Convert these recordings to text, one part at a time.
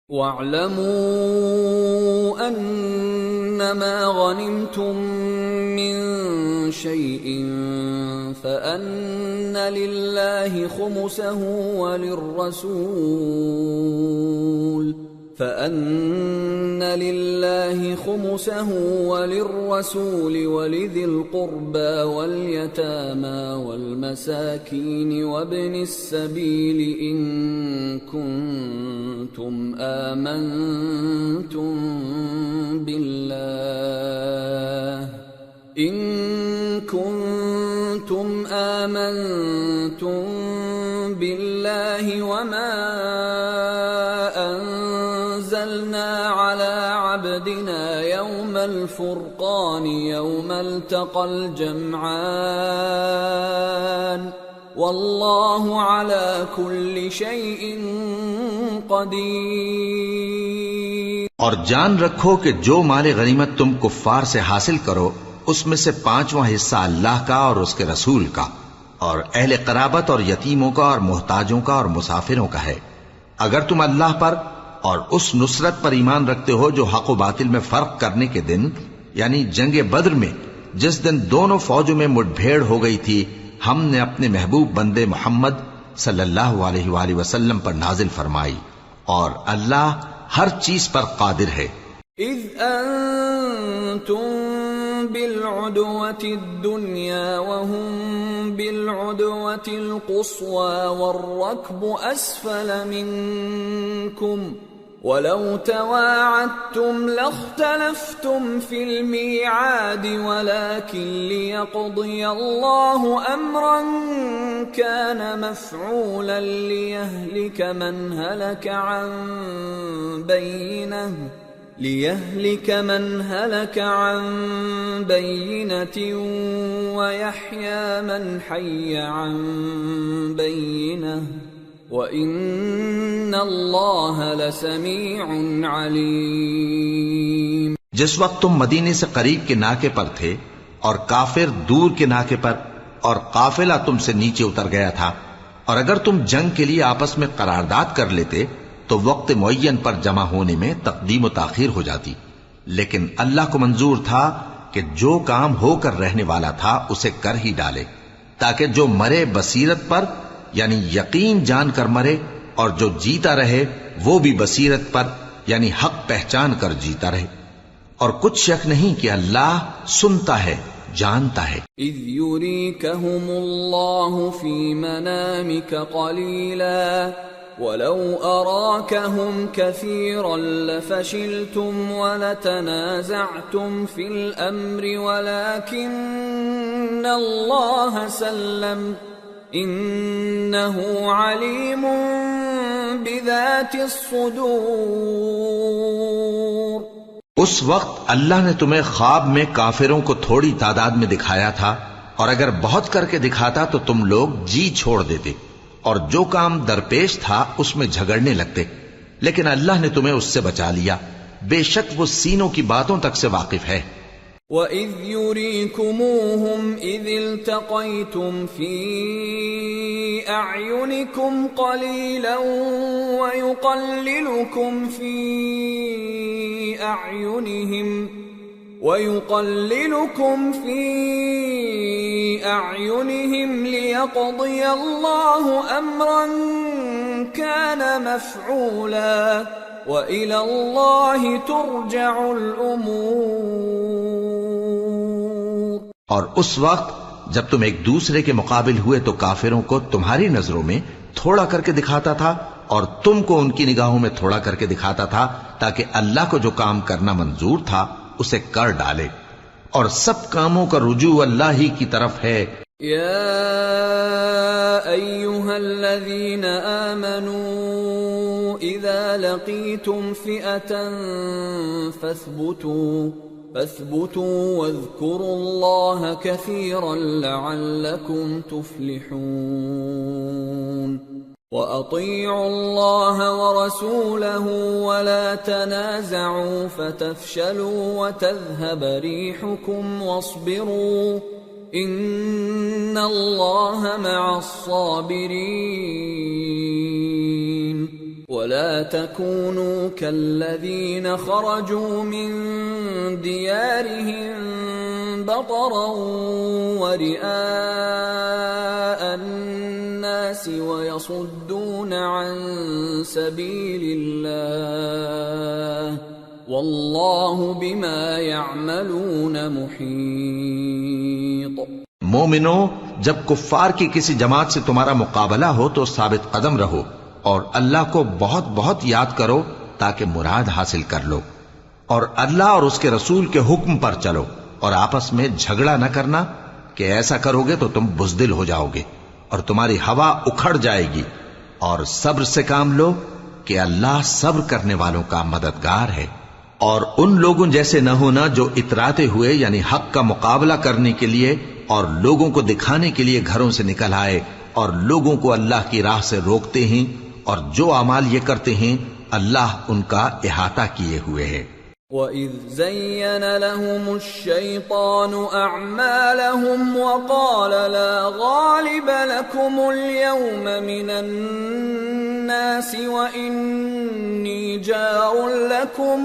وَاعْلَمُوا أَنَّمَا غَنِمْتُم مِّن شَيْءٍ فَأَنَّ لِلَّهِ خُمُسَهُ وَلِلرَّسُولِ وَلِذِي الْقُرْبَى وَالْيَتَامَى وَالْمَسَاكِينِ وَابْنِ السَّبِيلِ إِن كُنتُمْ آمنتم بالله وما أنزلنا على عبدنا يوم الفرقان يوم التقى الجمعان والله على كل شيء قدیر۔ اور جان رکھو کہ جو مال غنیمت تم کفار سے حاصل کرو اس میں سے 5واں حصہ اللہ کا اور اس کے رسول کا اور اہل قرابت اور یتیموں کا اور محتاجوں کا اور مسافروں کا ہے۔ اگر تم اللہ پر اور اس نصرت پر ایمان رکھتے ہو جو حق و باطل میں فرق کرنے کے دن یعنی جنگ بدر میں جس دن دونوں فوجوں میں مٹ بھیڑ ہو گئی تھی ہم نے اپنے محبوب بندے محمد صلی اللہ علیہ وآلہ وسلم پر نازل فرمائی اور اللہ ہر چیز پر قادر ہے۔ اذ انتم بالعدوة الدنيا وهم بالعدوة القصوى والركب أسفل منكم ولو تواعدتم لاختلفتم في الميعاد ولكن ليقضي الله أمرا كان مفعولا ليهلك من هلك عن بينة ويحيى من حي عن بينة وَإِنَّ اللَّهَ لَسَمِيعٌ عَلِيمٌ۔ جس وقت تم مدینے سے قریب کے ناکے پر تھے اور کافر دور کے ناکے پر اور قافلہ تم سے نیچے اتر گیا تھا اور اگر تم جنگ کے لیے آپس میں قرارداد کر لیتے تو وقت معین پر جمع ہونے میں تقدیم و تاخیر ہو جاتی، لیکن اللہ کو منظور تھا کہ جو کام ہو کر رہنے والا تھا اسے کر ہی ڈالے تاکہ جو مرے بصیرت پر یعنی یقین جان کر مرے اور جو جیتا رہے وہ بھی بصیرت پر یعنی حق پہچان کر جیتا رہے، اور کچھ شک نہیں کہ اللہ سنتا ہے جانتا ہے۔ اذ یریکہم اللہ فی منامک قلیلا وَلَوْ أَرَاكَهُمْ كَثِيرًا لَفَشِلْتُمْ وَلَتَنَازَعْتُمْ فِي الْأَمْرِ وَلَكِنَّ اللَّهَ سَلَّمَ إِنَّهُ عَلِيمٌ بِذَاتِ الصُّدُورِ۔ اس وقت اللہ نے تمہیں خواب میں کافروں کو تھوڑی تعداد میں دکھایا تھا، اور اگر بہت کر کے دکھاتا تو تم لوگ جی چھوڑ دیتے اور جو کام درپیش تھا اس میں جھگڑنے لگتے، لیکن اللہ نے تمہیں اس سے بچا لیا، بے شک وہ سینوں کی باتوں تک سے واقف ہے۔ وَإِذْ يُرِيكُمُوهُمْ إِذِ الْتَقَيْتُمْ فِي أَعْيُنِكُمْ قَلِيلًا وَيُقَلِّلُكُمْ فِي أَعْيُنِهِمْ لِيَقْضِيَ اللَّهُ أَمْرًا كَانَ مَفْعُولًا وَإِلَى اللَّهِ تُرْجَعُ الْأُمُورُ۔ اور اس وقت جب تم ایک دوسرے کے مقابل ہوئے تو کافروں کو تمہاری نظروں میں تھوڑا کر کے دکھاتا تھا اور تم کو ان کی نگاہوں میں تھوڑا کر کے دکھاتا تھا تاکہ اللہ کو جو کام کرنا منظور تھا اسے کر ڈالے، اور سب کاموں کا رجوع اللہ ہی کی طرف ہے۔ یا ایھا الذین آمنوا اذا لقیتم فئة فاثبتوا واذکروا اللہ کثیرا لعلکم تفلحون۔ وَأَطِيعُوا اللَّهَ وَرَسُولَهُ وَلَا تَنَازَعُوا فَتَفْشَلُوا وَتَذْهَبَ رِيحُكُمْ وَاصْبِرُوا إِنَّ اللَّهَ مَعَ الصَّابِرِينَ۔ ولا تكونوا كالذين خرجوا من ديارهم بطرا ورئاء الناس ويصدون عن سبيل الله واللہ بما يعملون محیط۔ مومنو، جب کفار کی کسی جماعت سے تمہارا مقابلہ ہو تو ثابت قدم رہو اور اللہ کو بہت بہت یاد کرو تاکہ مراد حاصل کر لو، اور اللہ اور اس کے رسول کے حکم پر چلو، اور آپس میں جھگڑا نہ کرنا کہ ایسا کرو گے تو تم بزدل ہو جاؤ گے اور تمہاری ہوا اکھڑ جائے گی، اور صبر سے کام لو کہ اللہ صبر کرنے والوں کا مددگار ہے۔ اور ان لوگوں جیسے نہ ہونا جو اتراتے ہوئے یعنی حق کا مقابلہ کرنے کے لیے اور لوگوں کو دکھانے کے لیے گھروں سے نکل آئے اور لوگوں کو اللہ کی راہ سے روکتے ہیں، اور جو اعمال یہ کرتے ہیں اللہ ان کا احاطہ کیے ہوئے ہے۔ وَإِذْ زَيَّنَ لَهُمُ الشَّيْطَانُ أَعْمَالَهُمْ وَقَالَ لَا غَالِبَ لَكُمُ الْيَوْمَ مِنَ النَّاسِ وَإِنِّي جَارٌ لَكُمْ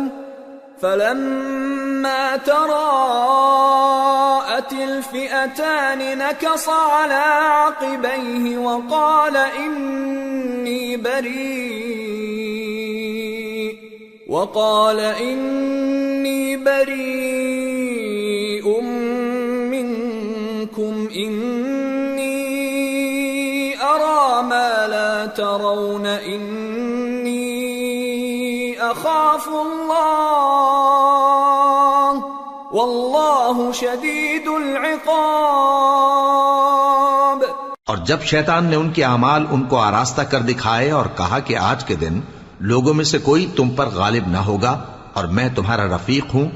فَلَمَّا تَرَاءَتِ الْفِئَتَانِ نَكَصَ عَلَى عَقِبَيْهِ وَقَالَ إِنِّي بَرِيءٌ مِّنكُمْ إِنِّي أَرَى مَا لَا تَرَوْنَ إِنِّي أَخَافُ اللَّهَ وَاللَّهُ شَدِيدُ الْعِقَابِ۔ اور جب شیطان نے ان کے اعمال ان کو آراستہ کر دکھائے اور کہا کہ آج کے دن لوگوں میں سے کوئی تم پر غالب نہ ہوگا اور میں تمہارا رفیق ہوں،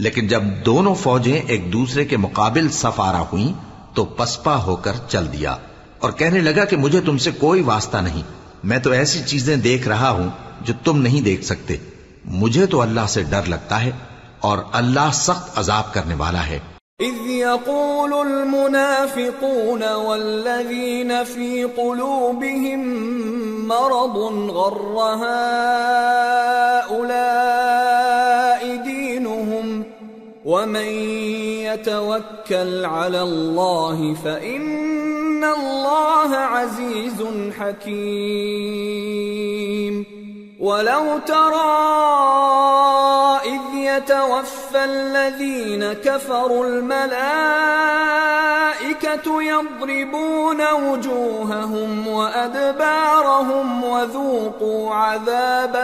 لیکن جب دونوں فوجیں ایک دوسرے کے مقابل صف آرا ہوئیں تو پسپا ہو کر چل دیا اور کہنے لگا کہ مجھے تم سے کوئی واسطہ نہیں، میں تو ایسی چیزیں دیکھ رہا ہوں جو تم نہیں دیکھ سکتے، مجھے تو اللہ سے ڈر لگتا ہے اور اللہ سخت عذاب کرنے والا ہے۔ اذ يقول المنافقون والذين في قلوبهم مرض غر هؤلاء دينهم ومن يتوكل على الله فإن الله عزيز حكيم۔ ولو ترى إذ يتوفى الذين كفروا الملائكة يضربون وجوههم وأدبارهم وذوقوا عذاب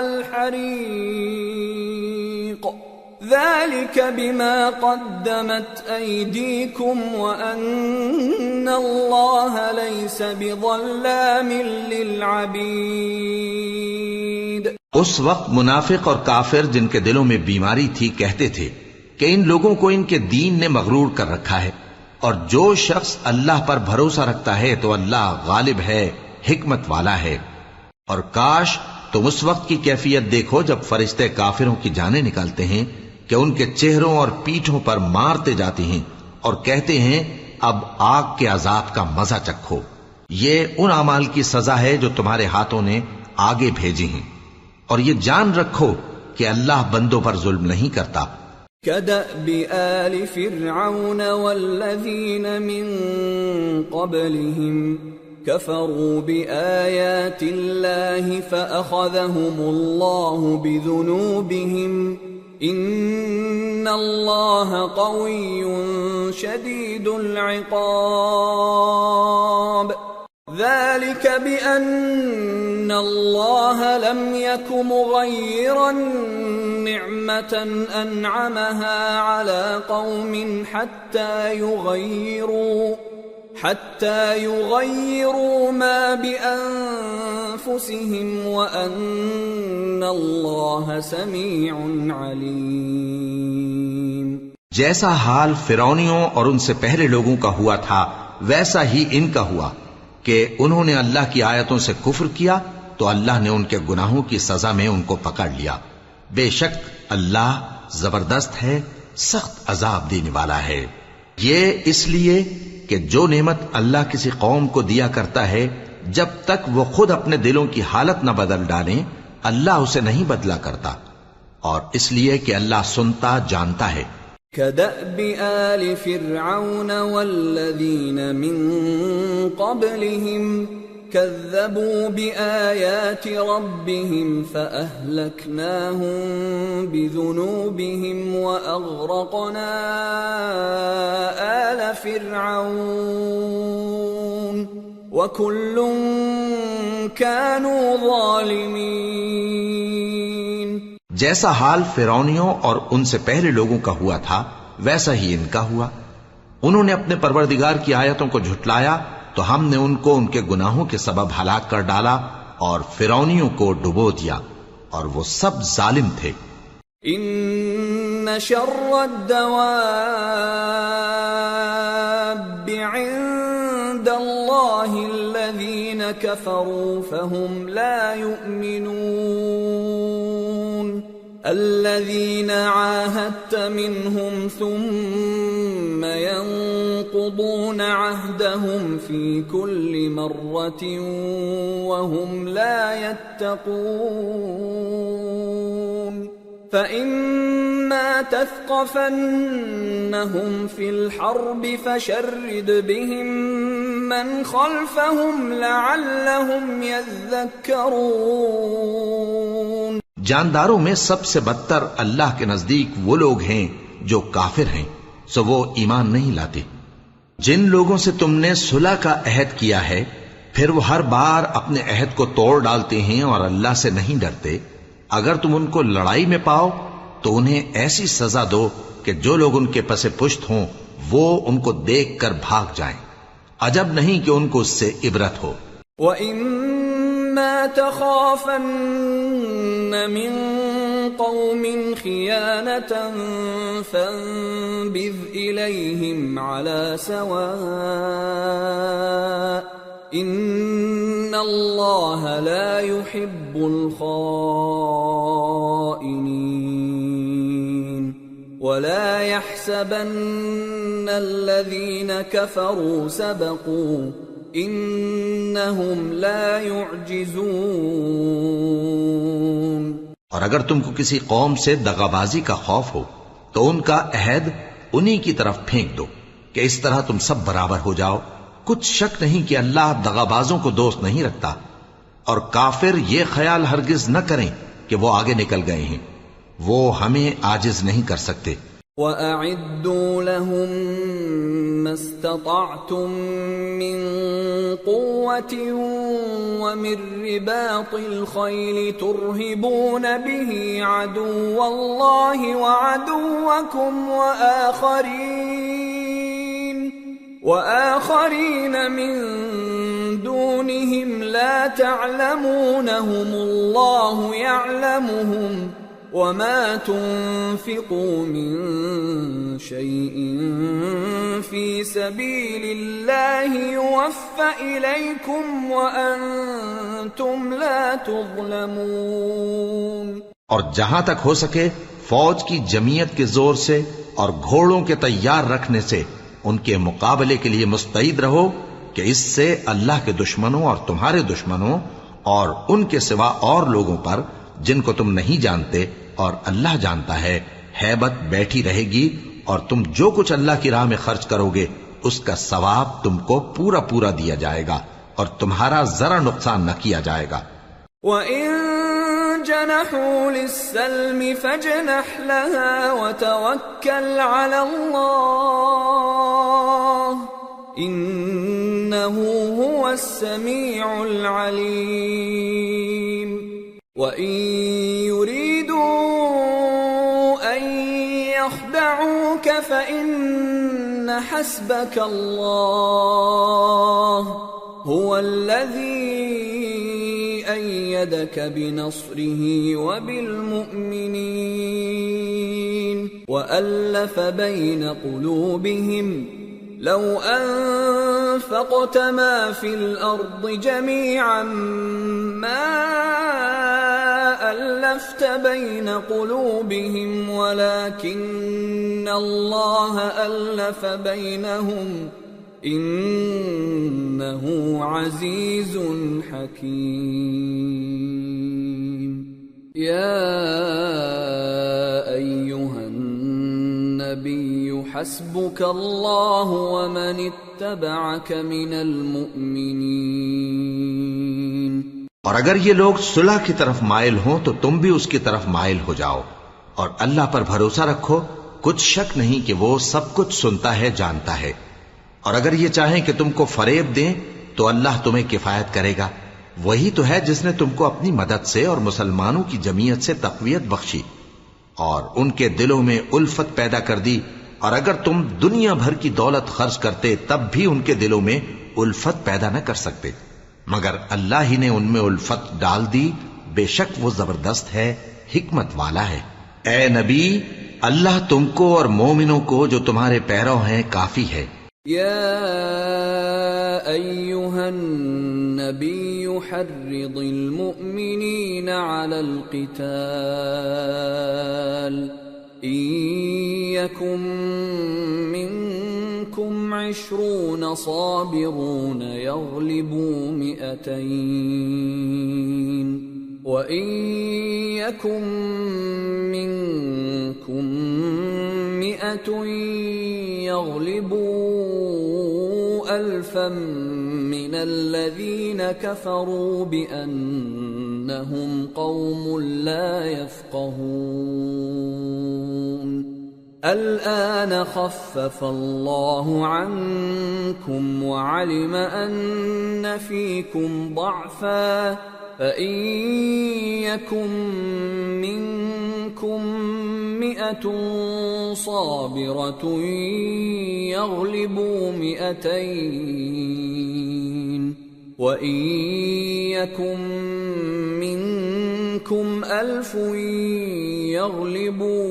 الحريق ذلك بما قدمت أيديكم وأن الله ليس بظلام للعبيد۔ اس وقت منافق اور کافر جن کے دلوں میں بیماری تھی کہتے تھے کہ ان لوگوں کو ان کے دین نے مغرور کر رکھا ہے، اور جو شخص اللہ پر بھروسہ رکھتا ہے تو اللہ غالب ہے، حکمت والا ہے۔ اور کاش تم اس وقت کی کیفیت دیکھو جب فرشتے کافروں کی جانیں نکالتے ہیں کہ ان کے چہروں اور پیٹھوں پر مارتے جاتے ہیں اور کہتے ہیں اب آگ کے عذاب کا مزہ چکھو، یہ ان اعمال کی سزا ہے جو تمہارے ہاتھوں نے آگے بھیجی ہیں، اور یہ جان رکھو کہ اللہ بندوں پر ظلم نہیں کرتا۔ كدأب آل فرعون والذين من قبلهم كفروا بآيات الله فأخذهم الله بذنوبهم إن الله قوي شديد العقاب۔ ذلك بأن الله لم يك مغيرا نعمة أنعمها على قوم حتى يغيروا ما بأنفسهم وأن الله سميع عليم۔ جیسا حال فرعونیوں اور ان سے پہلے لوگوں کا ہوا تھا ویسا ہی ان کا ہوا کہ انہوں نے اللہ کی آیتوں سے کفر کیا تو اللہ نے ان کے گناہوں کی سزا میں ان کو پکڑ لیا۔ بے شک اللہ زبردست ہے، سخت عذاب دینے والا ہے۔ یہ اس لیے کہ جو نعمت اللہ کسی قوم کو دیا کرتا ہے جب تک وہ خود اپنے دلوں کی حالت نہ بدل ڈالیں اللہ اسے نہیں بدلا کرتا، اور اس لیے کہ اللہ سنتا جانتا ہے۔ كدأب آل فرعون والذين من قبلهم كذبوا بآيات ربهم فأهلكناهم بذنوبهم وأغرقنا آل فرعون وكل كانوا ظالمين۔ جیسا حال فرعونیوں اور ان سے پہلے لوگوں کا ہوا تھا ویسا ہی ان کا ہوا۔ انہوں نے اپنے پروردگار کی آیتوں کو جھٹلایا تو ہم نے ان کو ان کے گناہوں کے سبب ہلاک کر ڈالا اور فرعونیوں کو ڈبو دیا، اور وہ سب ظالم تھے۔ ان شر الدواب عند اللہ الذین كفروا فهم لا يؤمنون الذين عاهدت منهم ثم ينقضون عهدهم في كل مرة وهم لا يتقون فإما تثقفنهم في الحرب فشرد بهم من خلفهم لعلهم يذكرون۔ جانداروں میں سب سے بدتر اللہ کے نزدیک وہ لوگ ہیں جو کافر ہیں، سو وہ ایمان نہیں لاتے۔ جن لوگوں سے تم نے صلح کا عہد کیا ہے پھر وہ ہر بار اپنے عہد کو توڑ ڈالتے ہیں اور اللہ سے نہیں ڈرتے، اگر تم ان کو لڑائی میں پاؤ تو انہیں ایسی سزا دو کہ جو لوگ ان کے پس پشت ہوں وہ ان کو دیکھ کر بھاگ جائیں، عجب نہیں کہ ان کو اس سے عبرت ہو۔ وَإِمَّا تَخَافَنَّ مِن قَوْمٍ خِيَانَةً فَانبِذْ إِلَيْهِمْ عَلَى سَوَاءٍ إِنَّ اللَّهَ لَا يُحِبُّ الْخَائِنِينَ وَلَا يَحْسَبَنَّ الَّذِينَ كَفَرُوا سَبَقُوا إِنَّهُمْ لَا يُعْجِزُونَ۔ اور اگر تم کو کسی قوم سے دغابازی کا خوف ہو تو ان کا عہد انہی کی طرف پھینک دو کہ اس طرح تم سب برابر ہو جاؤ۔ کچھ شک نہیں کہ اللہ دغابازوں کو دوست نہیں رکھتا، اور کافر یہ خیال ہرگز نہ کریں کہ وہ آگے نکل گئے ہیں، وہ ہمیں عاجز نہیں کر سکتے۔ وَأَعِدُّوا لَهُم مَّا اسْتَطَعْتُم مِّن قُوَّةٍ وَمِن رِّبَاطِ الْخَيْلِ تُرْهِبُونَ بِهِ عَدُوَّ اللَّهِ وَعَدُوَّكُمْ وَآخَرِينَ مِن دُونِهِمْ لَا تَعْلَمُونَهُمُ اللَّهُ يَعْلَمُهُمْ وَمَا تُنفِقُوا مِن شَيْءٍ فِي سَبِيلِ اللَّهِ يُوَفَّ إِلَيْكُمْ وَأَنتُمْ لَا تُظْلَمُونَ۔ اور جہاں تک ہو سکے فوج کی جمعیت کے زور سے اور گھوڑوں کے تیار رکھنے سے ان کے مقابلے کے لیے مستعد رہو کہ اس سے اللہ کے دشمنوں اور تمہارے دشمنوں اور ان کے سوا اور لوگوں پر جن کو تم نہیں جانتے اور اللہ جانتا ہے ہیبت بیٹھی رہے گی، اور تم جو کچھ اللہ کی راہ میں خرچ کرو گے اس کا ثواب تم کو پورا پورا دیا جائے گا اور تمہارا ذرا نقصان نہ کیا جائے گا۔ وَإِن جَنَحُوا لِلسَّلْمِ فَاجْنَحْ لَهَا وَتَوَكَّلْ عَلَى اللَّهِ إِنَّهُ هُوَ السَّمِيعُ الْعَلِيمُ۔ وَإِن يُرِيدُوا أَن يَخْدَعُوكَ فَإِنَّ حَسْبَكَ اللَّهُ هُوَ الَّذِي أَيَّدَكَ بِنَصْرِهِ وَبِالْمُؤْمِنِينَ وَأَلَّفَ بَيْنَ قُلُوبِهِمْ لَوْ أَنفَقْتَ مَا فِي الْأَرْضِ جَمِيعًا مَا أَلَّفْتَ بَيْنَ قُلُوبِهِمْ وَلَكِنَّ اللَّهَ أَلَّفَ بَيْنَهُمْ إِنَّهُ عَزِيزٌ حَكِيمٌ۔ يا أيها النبي حسبك الله ومن اتبعك من المؤمنين. اور اگر یہ لوگ صلح کی طرف مائل ہوں تو تم بھی اس کی طرف مائل ہو جاؤ، اور اللہ پر بھروسہ رکھو، کچھ شک نہیں کہ وہ سب کچھ سنتا ہے، جانتا ہے. اور اگر یہ چاہیں کہ تم کو فریب دیں تو اللہ تمہیں کفایت کرے گا. وہی تو ہے جس نے تم کو اپنی مدد سے اور مسلمانوں کی جمعیت سے تقویت بخشی اور ان کے دلوں میں الفت پیدا کر دی. اور اگر تم دنیا بھر کی دولت خرچ کرتے تب بھی ان کے دلوں میں الفت پیدا نہ کر سکتے، مگر اللہ ہی نے ان میں الفت ڈال دی. بے شک وہ زبردست ہے، حکمت والا ہے. اے نبی، اللہ تم کو اور مومنوں کو جو تمہارے پیرو ہیں کافی ہے. يا أيها النبي حرض المؤمنين على القتال إن يكن منكم 20 صابرون يغلبوا 200 وَإِن يَكُن مِّنكُم 100 يَغْلِبُوا 1000 مِّنَ الَّذِينَ كَفَرُوا بِأَنَّهُمْ قَوْمٌ لَّا يَفْقَهُونَ. الآن خفف الله عنكم وعلم أن فيكم ضعفا فإن يكن منكم 100 صابرة يغلبوا 200 وإن يكن منكم 1000 يغلبوا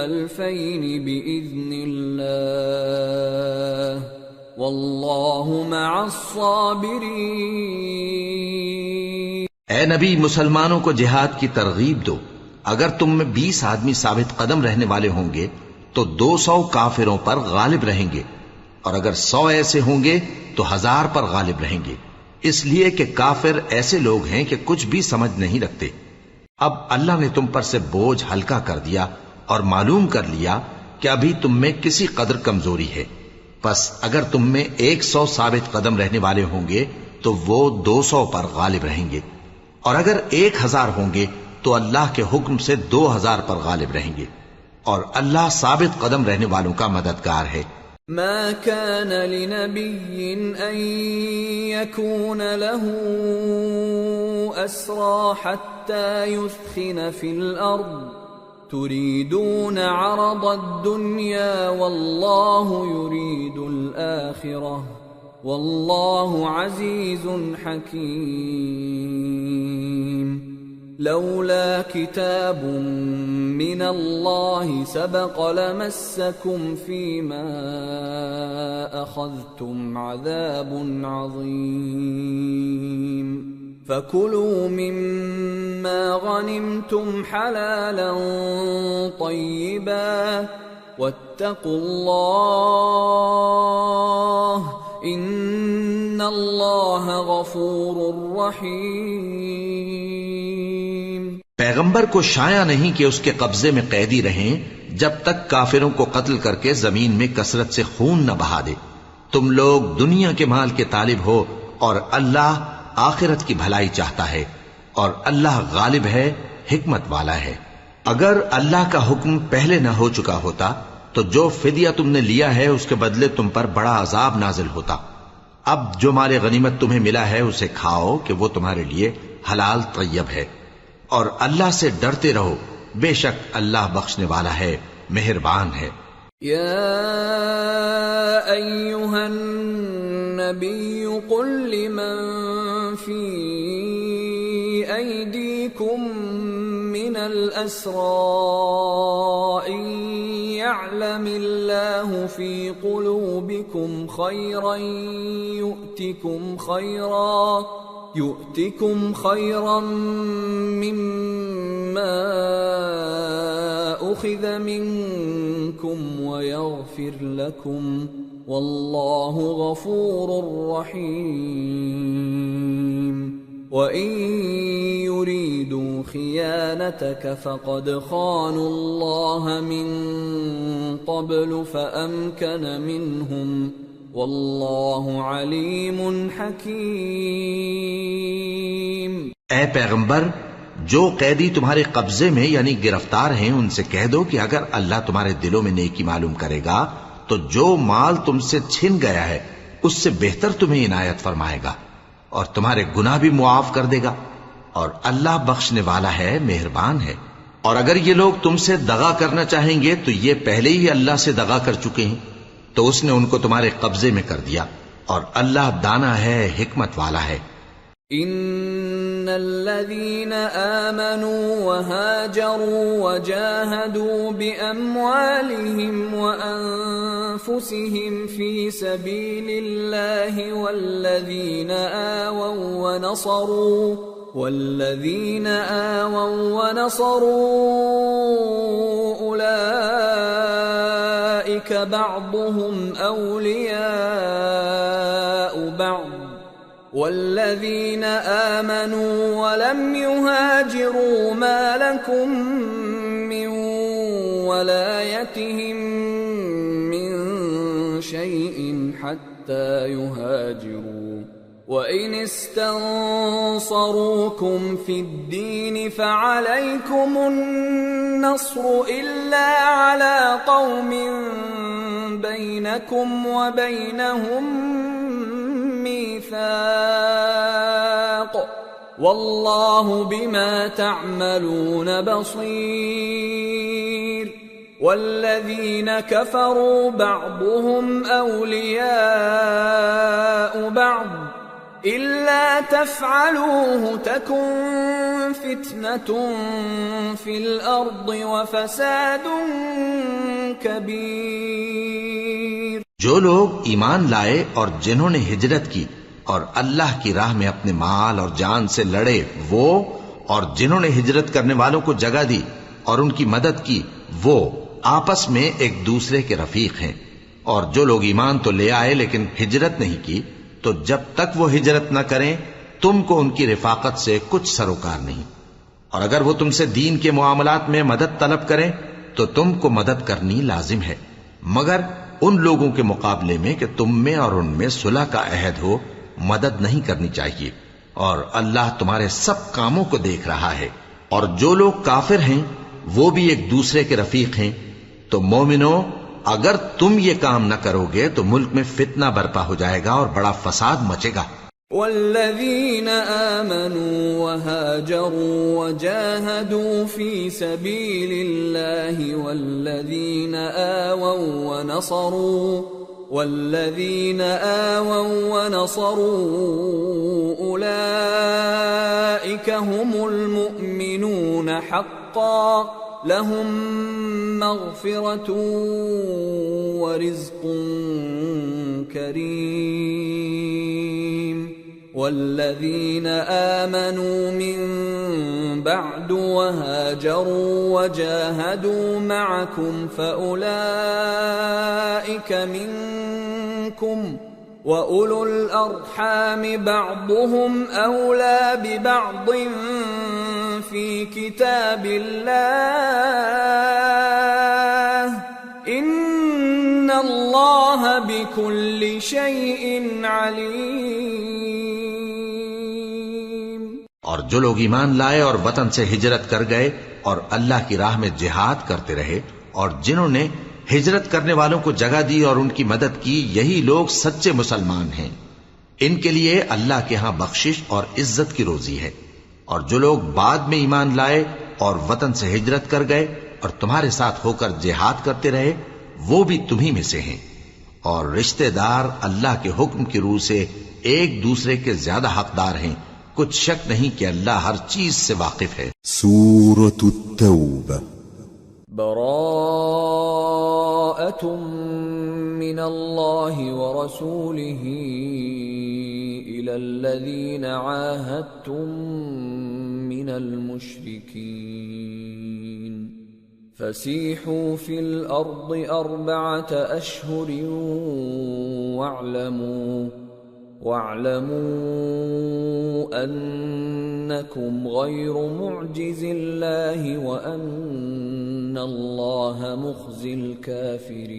2000 بإذن الله واللہ مع الصابرین. اے نبی، مسلمانوں کو جہاد کی ترغیب دو. اگر تم میں 20 آدمی ثابت قدم رہنے والے ہوں گے تو 200 کافروں پر غالب رہیں گے، اور اگر 100 ایسے ہوں گے تو 1000 پر غالب رہیں گے، اس لیے کہ کافر ایسے لوگ ہیں کہ کچھ بھی سمجھ نہیں رکھتے. اب اللہ نے تم پر سے بوجھ ہلکا کر دیا اور معلوم کر لیا کہ ابھی تم میں کسی قدر کمزوری ہے. پس اگر تم میں 100 ثابت قدم رہنے والے ہوں گے تو وہ 200 پر غالب رہیں گے، اور اگر 1000 ہوں گے تو اللہ کے حکم سے 2000 پر غالب رہیں گے، اور اللہ ثابت قدم رہنے والوں کا مددگار ہے. ما كان لنبي أن يكون له أسرى حتى يثخن في الأرض تريدون عرض الدنيا والله يريد الآخرة والله عزيز حكيم. لولا كتاب من الله سبق لمسكم فيما أخذتم عذاب عظيم. فكلوا مما غنمتم حلالا طيبا واتقوا الله ان اللہ غفور رحیم. پیغمبر کو شایع نہیں کہ اس کے قبضے میں قیدی رہیں جب تک کافروں کو قتل کر کے زمین میں کثرت سے خون نہ بہا دے. تم لوگ دنیا کے مال کے طالب ہو اور اللہ آخرت کی بھلائی چاہتا ہے، اور اللہ غالب ہے، حکمت والا ہے. اگر اللہ کا حکم پہلے نہ ہو چکا ہوتا تو جو فدیہ تم نے لیا ہے اس کے بدلے تم پر بڑا عذاب نازل ہوتا. اب جو مال غنیمت تمہیں ملا ہے اسے کھاؤ کہ وہ تمہارے لیے حلال طیب ہے، اور اللہ سے ڈرتے رہو، بے شک اللہ بخشنے والا ہے، مہربان ہے. یا ایھا النبی قل لمن فی ایدیکم من الاسراء ان يعلم الله في قلوبكم خيرا يؤتكم خيرا مما أخذ منكم ويغفر لكم والله غفور رحيم. وَإِن يُرِيدُوا خِيَانَتَكَ فَقَدْ خَانُوا اللَّهَ مِن قَبْلُ فَأَمْكَنَ مِنْهُمْ وَاللَّهُ عَلِيمٌ حَكِيمٌ۔ اے پیغمبر، جو قیدی تمہارے قبضے میں یعنی گرفتار ہیں ان سے کہہ دو کہ اگر اللہ تمہارے دلوں میں نیکی معلوم کرے گا تو جو مال تم سے چھن گیا ہے اس سے بہتر تمہیں عنایت فرمائے گا اور تمہارے گناہ بھی معاف کر دے گا، اور اللہ بخشنے والا ہے، مہربان ہے۔ اور اگر یہ لوگ تم سے دغا کرنا چاہیں گے تو یہ پہلے ہی اللہ سے دغا کر چکے ہیں، تو اس نے ان کو تمہارے قبضے میں کر دیا، اور اللہ دانا ہے، حکمت والا ہے۔ ان الذين آمنوا وهاجروا وجاهدوا بأموالهم وأنفسهم في سبيل الله والذين آووا ونصروا أولئك بعضهم أولياء بعض والذين آمنوا ولم يهاجروا ما لكم من ولايتهم من شيء حتى يهاجروا وإن استنصروكم في الدين فعليكم النصر إلا على قوم بينكم وبينهم ميثاق والله بما تعملون بصير والذين كفروا بعضهم أولياء بعض إلا تفعلوه تكن فتنة في الأرض وفساد كبير۔ جو لوگ ایمان لائے اور جنہوں نے ہجرت کی اور اللہ کی راہ میں اپنے مال اور جان سے لڑے وہ، اور جنہوں نے ہجرت کرنے والوں کو جگہ دی اور ان کی مدد کی وہ آپس میں ایک دوسرے کے رفیق ہیں۔ اور جو لوگ ایمان تو لے آئے لیکن ہجرت نہیں کی تو جب تک وہ ہجرت نہ کریں تم کو ان کی رفاقت سے کچھ سروکار نہیں، اور اگر وہ تم سے دین کے معاملات میں مدد طلب کریں تو تم کو مدد کرنی لازم ہے، مگر ان لوگوں کے مقابلے میں کہ تم میں اور ان میں صلح کا عہد ہو مدد نہیں کرنی چاہیے، اور اللہ تمہارے سب کاموں کو دیکھ رہا ہے۔ اور جو لوگ کافر ہیں وہ بھی ایک دوسرے کے رفیق ہیں۔ تو مومنو، اگر تم یہ کام نہ کرو گے تو ملک میں فتنہ برپا ہو جائے گا اور بڑا فساد مچے گا۔ والذين آمنوا وهاجروا وجاهدوا في سبيل الله والذين آووا ونصروا أولئك هم المؤمنون حقا لهم مغفرة ورزق كريم۔ والذين آمنوا من بعد وهاجروا وجاهدوا معكم فأولئك منكم وأولو الأرحام بعضهم أولى ببعض في كتاب الله إن الله بكل شيء عليم۔ اور جو لوگ ایمان لائے اور وطن سے ہجرت کر گئے اور اللہ کی راہ میں جہاد کرتے رہے اور جنہوں نے ہجرت کرنے والوں کو جگہ دی اور ان کی مدد کی، یہی لوگ سچے مسلمان ہیں، ان کے لیے اللہ کے ہاں بخشش اور عزت کی روزی ہے۔ اور جو لوگ بعد میں ایمان لائے اور وطن سے ہجرت کر گئے اور تمہارے ساتھ ہو کر جہاد کرتے رہے وہ بھی تمہیں میں سے ہیں، اور رشتہ دار اللہ کے حکم کی روح سے ایک دوسرے کے زیادہ حقدار ہیں، کچھ شک نہیں کہ اللہ ہر چیز سے واقف ہے۔ سورة التوبة۔ براءة من الله ورسوله إلى الذين عاهدتم من المشركين فسيحوا في الأرض 4 أشهر وَاعْلَمُوا أَنَّكُمْ غَيْرُ مُعْجِزِ اللَّهِ وَأَنَّ اللَّهَ مُخْزِي الْكَافِرِينَ۔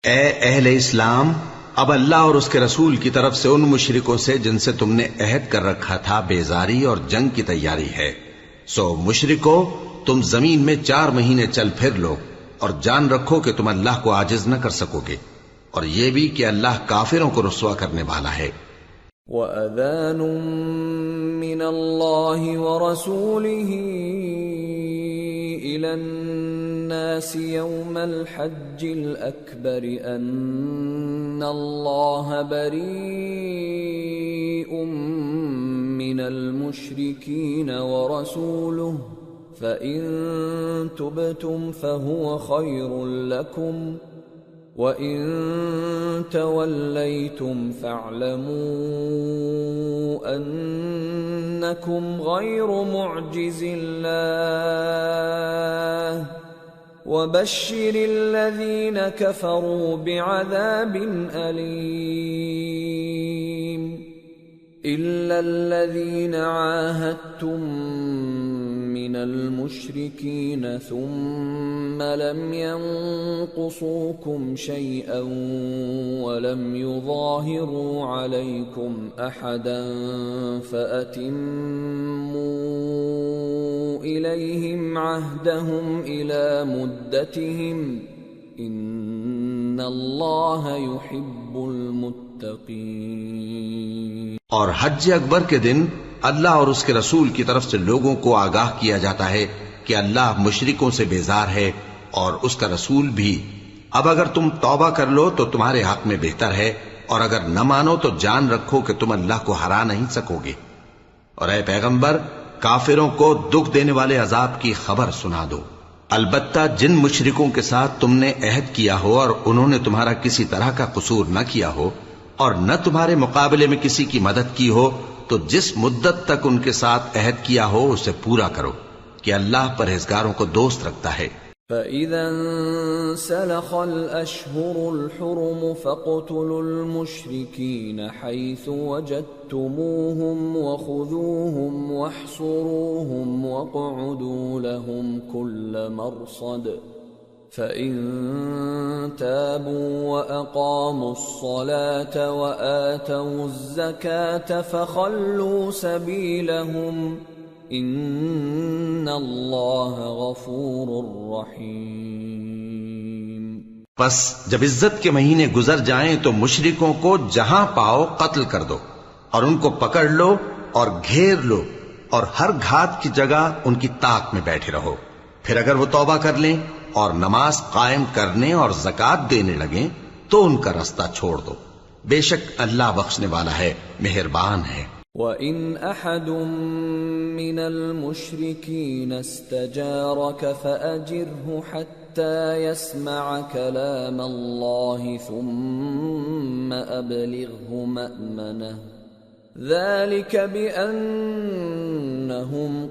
اے اہل اسلام، اب اللہ اور اس کے رسول کی طرف سے ان مشرکوں سے جن سے تم نے عہد کر رکھا تھا بیزاری اور جنگ کی تیاری ہے۔ سو مشرکو، تم زمین میں 4 مہینے چل پھر لو اور جان رکھو کہ تم اللہ کو عاجز نہ کر سکو گے، اور یہ بھی کہ اللہ کافروں کو رسوا کرنے والا ہے۔ وَأَذَانٌ مِّنَ اللَّهِ وَرَسُولِهِ إِلَى النَّاسِ يَوْمَ الْحَجِّ الْأَكْبَرِ أَنَّ اللَّهَ بَرِيءٌ مِّنَ الْمُشْرِكِينَ وَرَسُولُهُ فَإِن تُبْتُمْ فَهُوَ خَيْرٌ لَّكُمْ وَإِن تَوَلَّيْتُمْ فَاعْلَمُوا أَنَّكُمْ غَيْرُ مُعْجِزِ اللَّهِ وَبَشِّرِ الَّذِينَ كَفَرُوا بِعَذَابٍ أَلِيمٍ إِلَّا الَّذِينَ عَاهَدتُّم مِّنَ الْمُشْرِكِينَ ثُمَّ لَمْ يَنقُصُوكُمْ شَيْئًا وَلَمْ يُظَاهِرُوا عَلَيْكُمْ أَحَدًا فَأَتِمُّوا إِلَيْهِمْ عَهْدَهُمْ إِلَى مُدَّتِهِمْ إِنَّ اللَّهَ يُحِبُّ الْمُتَّقِينَ۔ اور حج اکبر کے دن اللہ اور اس کے رسول کی طرف سے لوگوں کو آگاہ کیا جاتا ہے کہ اللہ مشرکوں سے بیزار ہے اور اس کا رسول بھی۔ اب اگر تم توبہ کر لو تو تمہارے حق میں بہتر ہے، اور اگر نہ مانو تو جان رکھو کہ تم اللہ کو ہرا نہیں سکو گے۔ اور اے پیغمبر، کافروں کو دکھ دینے والے عذاب کی خبر سنا دو۔ البتہ جن مشرکوں کے ساتھ تم نے عہد کیا ہو اور انہوں نے تمہارا کسی طرح کا قصور نہ کیا ہو اور نہ تمہارے مقابلے میں کسی کی مدد کی ہو، تو جس مدت تک ان کے ساتھ عہد کیا ہو اسے پورا کرو، کہ اللہ پرہیزگاروں کو دوست رکھتا ہے۔ فَإِذَا انسَلَخَ الْأَشْهُرُ الْحُرُمُ فَاقْتُلُوا الْمُشْرِكِينَ حَيْثُ وَجَدتُّمُوهُمْ وَخُذُوهُمْ وَاحْصُرُوهُمْ وَاقْعُدُوا لَهُمْ كُلَّ مَرْصَدٍ فَإِن تَابُوا وَأَقَامُوا الصَّلَاةَ وَآتَوُا الزَّكَاةَ فَخَلُّوا سَبِيلَهُمْ إِنَّ اللَّهَ غَفُورٌ رَّحِيمٌ۔ پس جب عزت کے مہینے گزر جائیں تو مشرکوں کو جہاں پاؤ قتل کر دو، اور ان کو پکڑ لو اور گھیر لو، اور ہر گھات کی جگہ ان کی طاق میں بیٹھے رہو۔ پھر اگر وہ توبہ کر لیں اور نماز قائم کرنے اور زکوٰۃ دینے لگیں تو ان کا رستہ چھوڑ دو، بے شک اللہ بخشنے والا ہے، مہربان ہے۔ وَإِنْ أَحَدٌ مِّنَ الْمُشْرِكِينَ اسْتَجَارَكَ فَأَجِرْهُ حَتَّى يَسْمَعَ كَلَامَ اللَّهِ ثُمَّ أَبْلِغْهُ مَأْمَنَهُ ذَلِكَ بِأَنَّهُمْ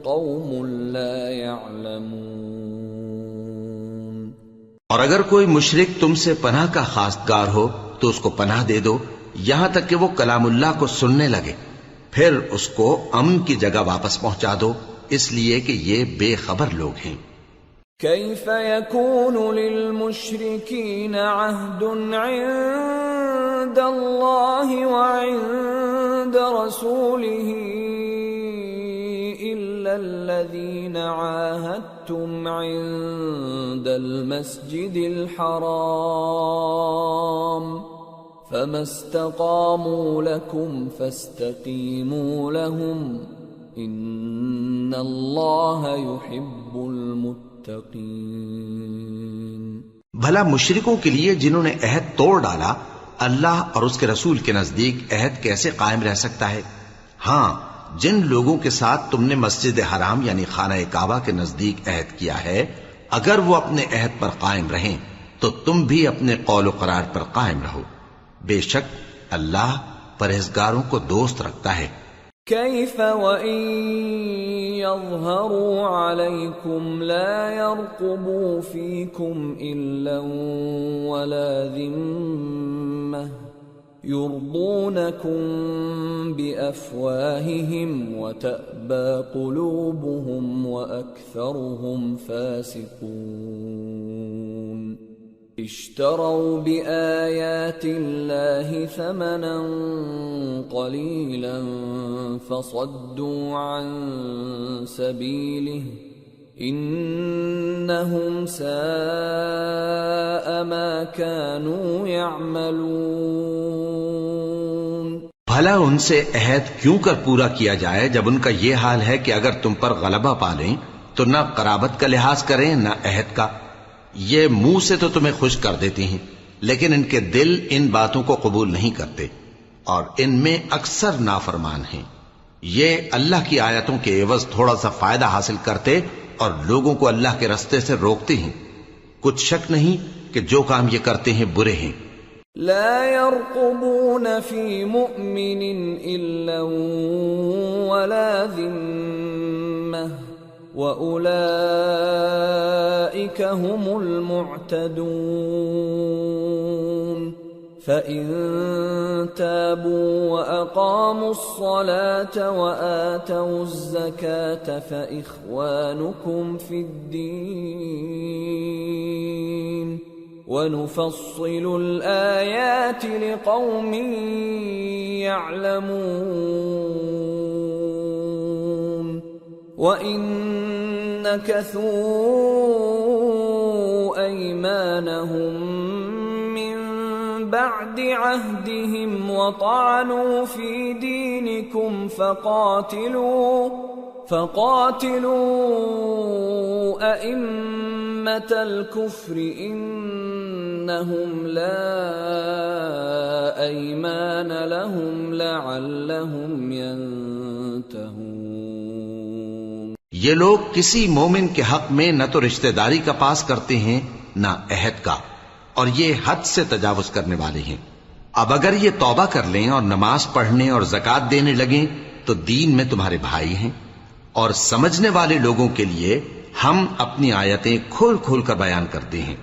قَوْمٌ لَا يَعْلَمُونَ۔ اور اگر کوئی مشرک تم سے پناہ کا خواستگار ہو تو اس کو پناہ دے دو یہاں تک کہ وہ کلام اللہ کو سننے لگے، پھر اس کو امن کی جگہ واپس پہنچا دو، اس لیے کہ یہ بے خبر لوگ ہیں۔ كيف يكون للمشركين عهد عند الله وعند رسوله إلا الذين عاهدتم عند المسجد الحرام فما استقاموا لكم فاستقيموا لهم إن الله يحب المتقين۔ بھلا مشرکوں کے لیے جنہوں نے عہد توڑ ڈالا، اللہ اور اس کے رسول کے نزدیک عہد کیسے قائم رہ سکتا ہے؟ ہاں، جن لوگوں کے ساتھ تم نے مسجد حرام یعنی خانہ کعبہ کے نزدیک عہد کیا ہے، اگر وہ اپنے عہد پر قائم رہیں تو تم بھی اپنے قول و قرار پر قائم رہو، بے شک اللہ پرہیزگاروں کو دوست رکھتا ہے۔ كيف وإن يظهروا عليكم لا يرقبوا فيكم إلا ولا ذمة يرضونكم بأفواههم وتأبى قلوبهم وأكثرهم فاسقون اشتروا بآيات الله ثمنا قليلا فصدوا عن سبيله انہم ساء ما كانوا يعملون۔ بھلا ان سے عہد کیوں کر پورا کیا جائے جب ان کا یہ حال ہے کہ اگر تم پر غلبہ پالیں تو نہ قرابت کا لحاظ کریں نہ عہد کا۔ یہ منہ سے تو تمہیں خوش کر دیتی ہیں لیکن ان کے دل ان باتوں کو قبول نہیں کرتے اور ان میں اکثر نافرمان ہیں۔ یہ اللہ کی آیتوں کے عوض تھوڑا سا فائدہ حاصل کرتے اور لوگوں کو اللہ کے رستے سے روکتے ہیں۔ کچھ شک نہیں کہ جو کام یہ کرتے ہیں برے ہیں۔ لا يرقبون في مؤمن إلا ولا ذمة وأولئك هم المعتدون فإن تابوا وأقاموا الصلاة وآتوا الزكاة فإخوانكم في الدين وَنُفَصِّلُ الْآيَاتِ لِقَوْمٍ يَعْلَمُونَ وَإِن نَكَثُوا أَيْمَانَهُم مِّن بَعْدِ عَهْدِهِمْ وَطَعَنُوا فِي دِينِكُمْ فَقَاتِلُوا أَئِمَّةَ الْكُفْرِ إِنَّهُمْ لَا أَيْمَانَ لَهُمْ لَعَلَّهُمْ يَنْتَهُونَ۔ یہ لوگ کسی مومن کے حق میں نہ تو رشتہ داری کا پاس کرتے ہیں نہ عہد کا، اور یہ حد سے تجاوز کرنے والے ہیں۔ اب اگر یہ توبہ کر لیں اور نماز پڑھنے اور زکوٰۃ دینے لگیں تو دین میں تمہارے بھائی ہیں، اور سمجھنے والے لوگوں کے لیے ہم اپنی آیتیں کھول کھول کر بیان کرتے ہیں۔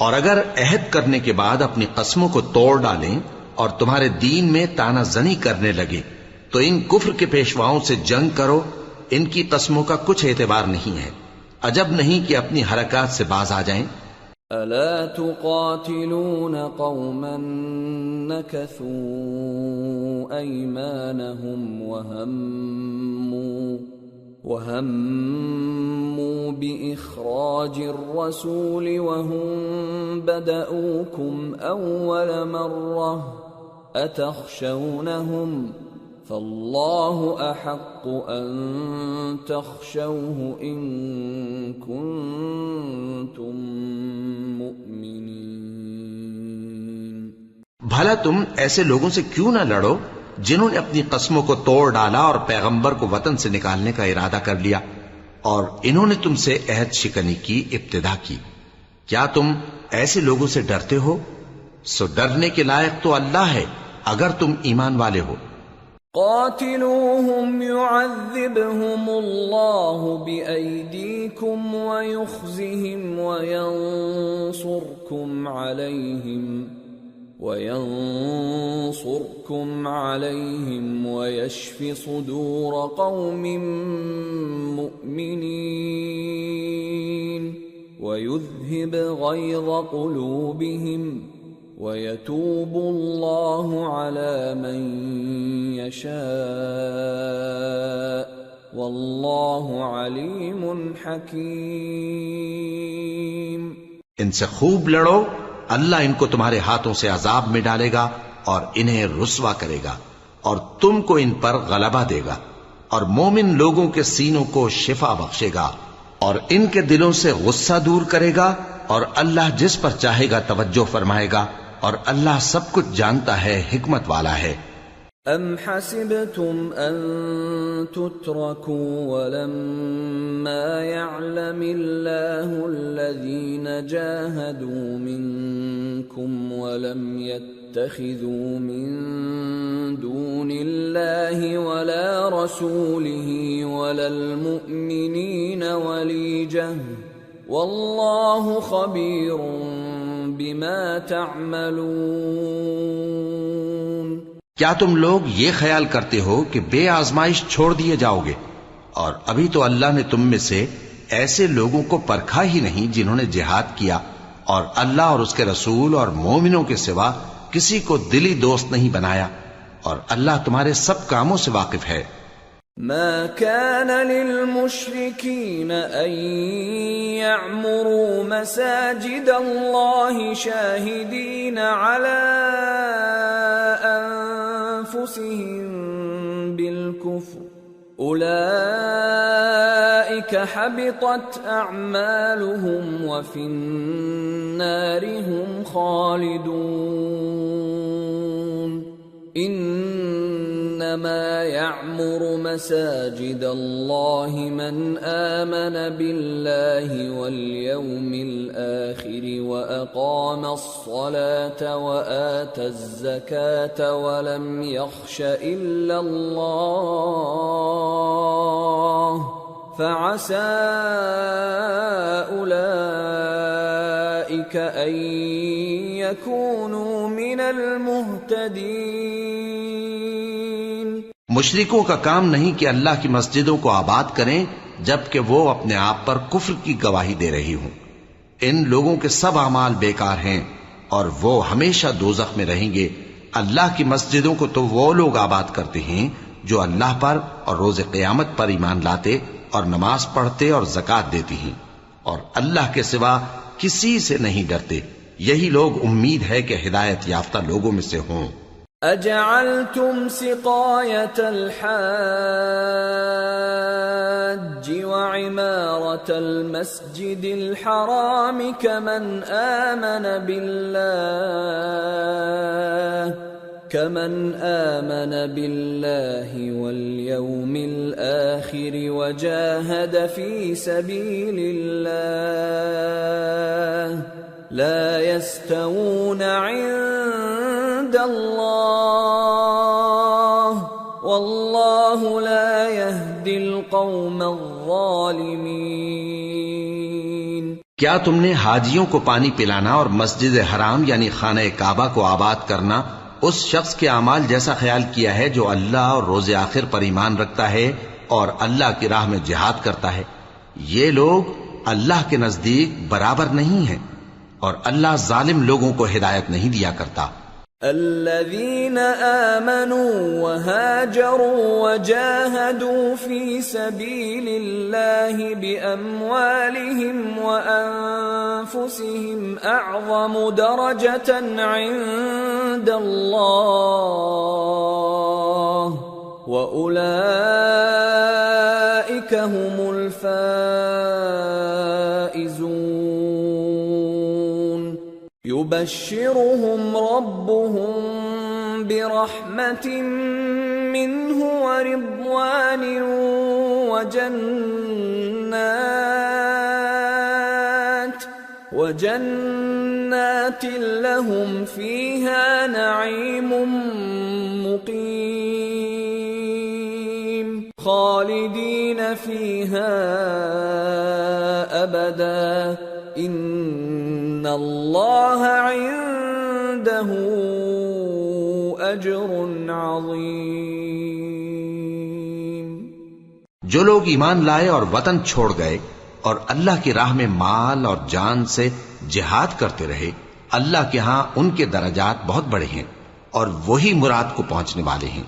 اور اگر عہد کرنے کے بعد اپنی قسموں کو توڑ ڈالیں اور تمہارے دین میں تانا زنی کرنے لگے تو ان کفر کے پیشواؤں سے جنگ کرو، ان کی قسموں کا کچھ اعتبار نہیں ہے، عجب نہیں کہ اپنی حرکات سے باز آ جائیں۔ ألا تقاتلون قوما نكثوا أيمانهم وهموا بإخراج الرسول وهم بدأوكم أول مرة أتخشونهم فالله أحق أن تخشوه إن كنتم مؤمنين۔ بھلا تم ایسے لوگوں سے کیوں نہ لڑو جنہوں نے اپنی قسموں کو توڑ ڈالا اور پیغمبر کو وطن سے نکالنے کا ارادہ کر لیا، اور انہوں نے تم سے عہد شکنی کی ابتدا کی۔ کیا تم ایسے لوگوں سے ڈرتے ہو؟ سو ڈرنے کے لائق تو اللہ ہے اگر تم ایمان والے ہو۔ قاتلوهم يعذبهم الله بأيديكم ويخزهم وينصركم عليهم ويشف صدور قوم مؤمنين ويذهب غيظ قلوبهم ويتوب الله على من يشاء والله عليم حكيم۔ ان سے خوب لڑو، اللہ ان کو تمہارے ہاتھوں سے عذاب میں ڈالے گا اور انہیں رسوا کرے گا، اور تم کو ان پر غلبہ دے گا، اور مومن لوگوں کے سینوں کو شفا بخشے گا، اور ان کے دلوں سے غصہ دور کرے گا، اور اللہ جس پر چاہے گا توجہ فرمائے گا، اور اللہ سب کچھ جانتا ہے، حکمت والا ہے۔ ام حسبتم ان تتركوا ولما يعلم الله الذين جاهدوا منكم ولم يتخذوا من دون الله ولا رسوله ولا المؤمنين وليجة والله خبير بما تعملون۔ کیا تم لوگ یہ خیال کرتے ہو کہ بے آزمائش چھوڑ دیے جاؤ گے؟ اور ابھی تو اللہ نے تم میں سے ایسے لوگوں کو پرکھا ہی نہیں جنہوں نے جہاد کیا، اور اللہ اور اس کے رسول اور مومنوں کے سوا کسی کو دلی دوست نہیں بنایا، اور اللہ تمہارے سب کاموں سے واقف ہے۔ ما كان للمشركين أن يعمروا مساجد الله شاهدين على أنفسهم بالكفر أولئك حبطت أعمالهم وفي النار هم خالدون انما يعمر مساجد الله من آمن بالله واليوم الآخر وأقام الصلاة وآتى الزكاة ولم يخش إلا الله فعسى أولئك أن يكونوا من المهتدين۔ مشرکوں کا کام نہیں کہ اللہ کی مسجدوں کو آباد کریں جبکہ وہ اپنے آپ پر کفر کی گواہی دے رہی ہوں۔ ان لوگوں کے سب اعمال بیکار ہیں اور وہ ہمیشہ دوزخ میں رہیں گے۔ اللہ کی مسجدوں کو تو وہ لوگ آباد کرتے ہیں جو اللہ پر اور روز قیامت پر ایمان لاتے اور نماز پڑھتے اور زکوٰۃ دیتی ہیں، اور اللہ کے سوا کسی سے نہیں ڈرتے۔ یہی لوگ امید ہے کہ ہدایت یافتہ لوگوں میں سے ہوں۔ اجعلتم سقاية الحاج وعمارة المسجد الحرام كمن آمن بالله واليوم الآخر وجاهد في سبيل الله لا يستوون عند الله والله لا يهدي القوم الظالمين۔ کیا تم نے حاجیوں کو پانی پلانا اور مسجد حرام یعنی خانہ کعبہ کو آباد کرنا اس شخص کے اعمال جیسا خیال کیا ہے جو اللہ اور روز آخر پر ایمان رکھتا ہے اور اللہ کی راہ میں جہاد کرتا ہے؟ یہ لوگ اللہ کے نزدیک برابر نہیں ہیں، اور اللہ ظالم لوگوں کو ہدایت نہیں دیا کرتا۔ الذين آمنوا وهاجروا وجاهدوا في سبيل الله بأموالهم وأنفسهم أعظم درجة عند الله وأولئك هم الفائزون۔ يبشرهم ربهم برحمة منه ورضوان وجنات لهم فيها نعيم مقيم خالدين فيها أبدا ان اللہ عنده اجر عظیم۔ جو لوگ ایمان لائے اور وطن چھوڑ گئے اور اللہ کی راہ میں مال اور جان سے جہاد کرتے رہے، اللہ کے ہاں ان کے درجات بہت بڑے ہیں اور وہی مراد کو پہنچنے والے ہیں۔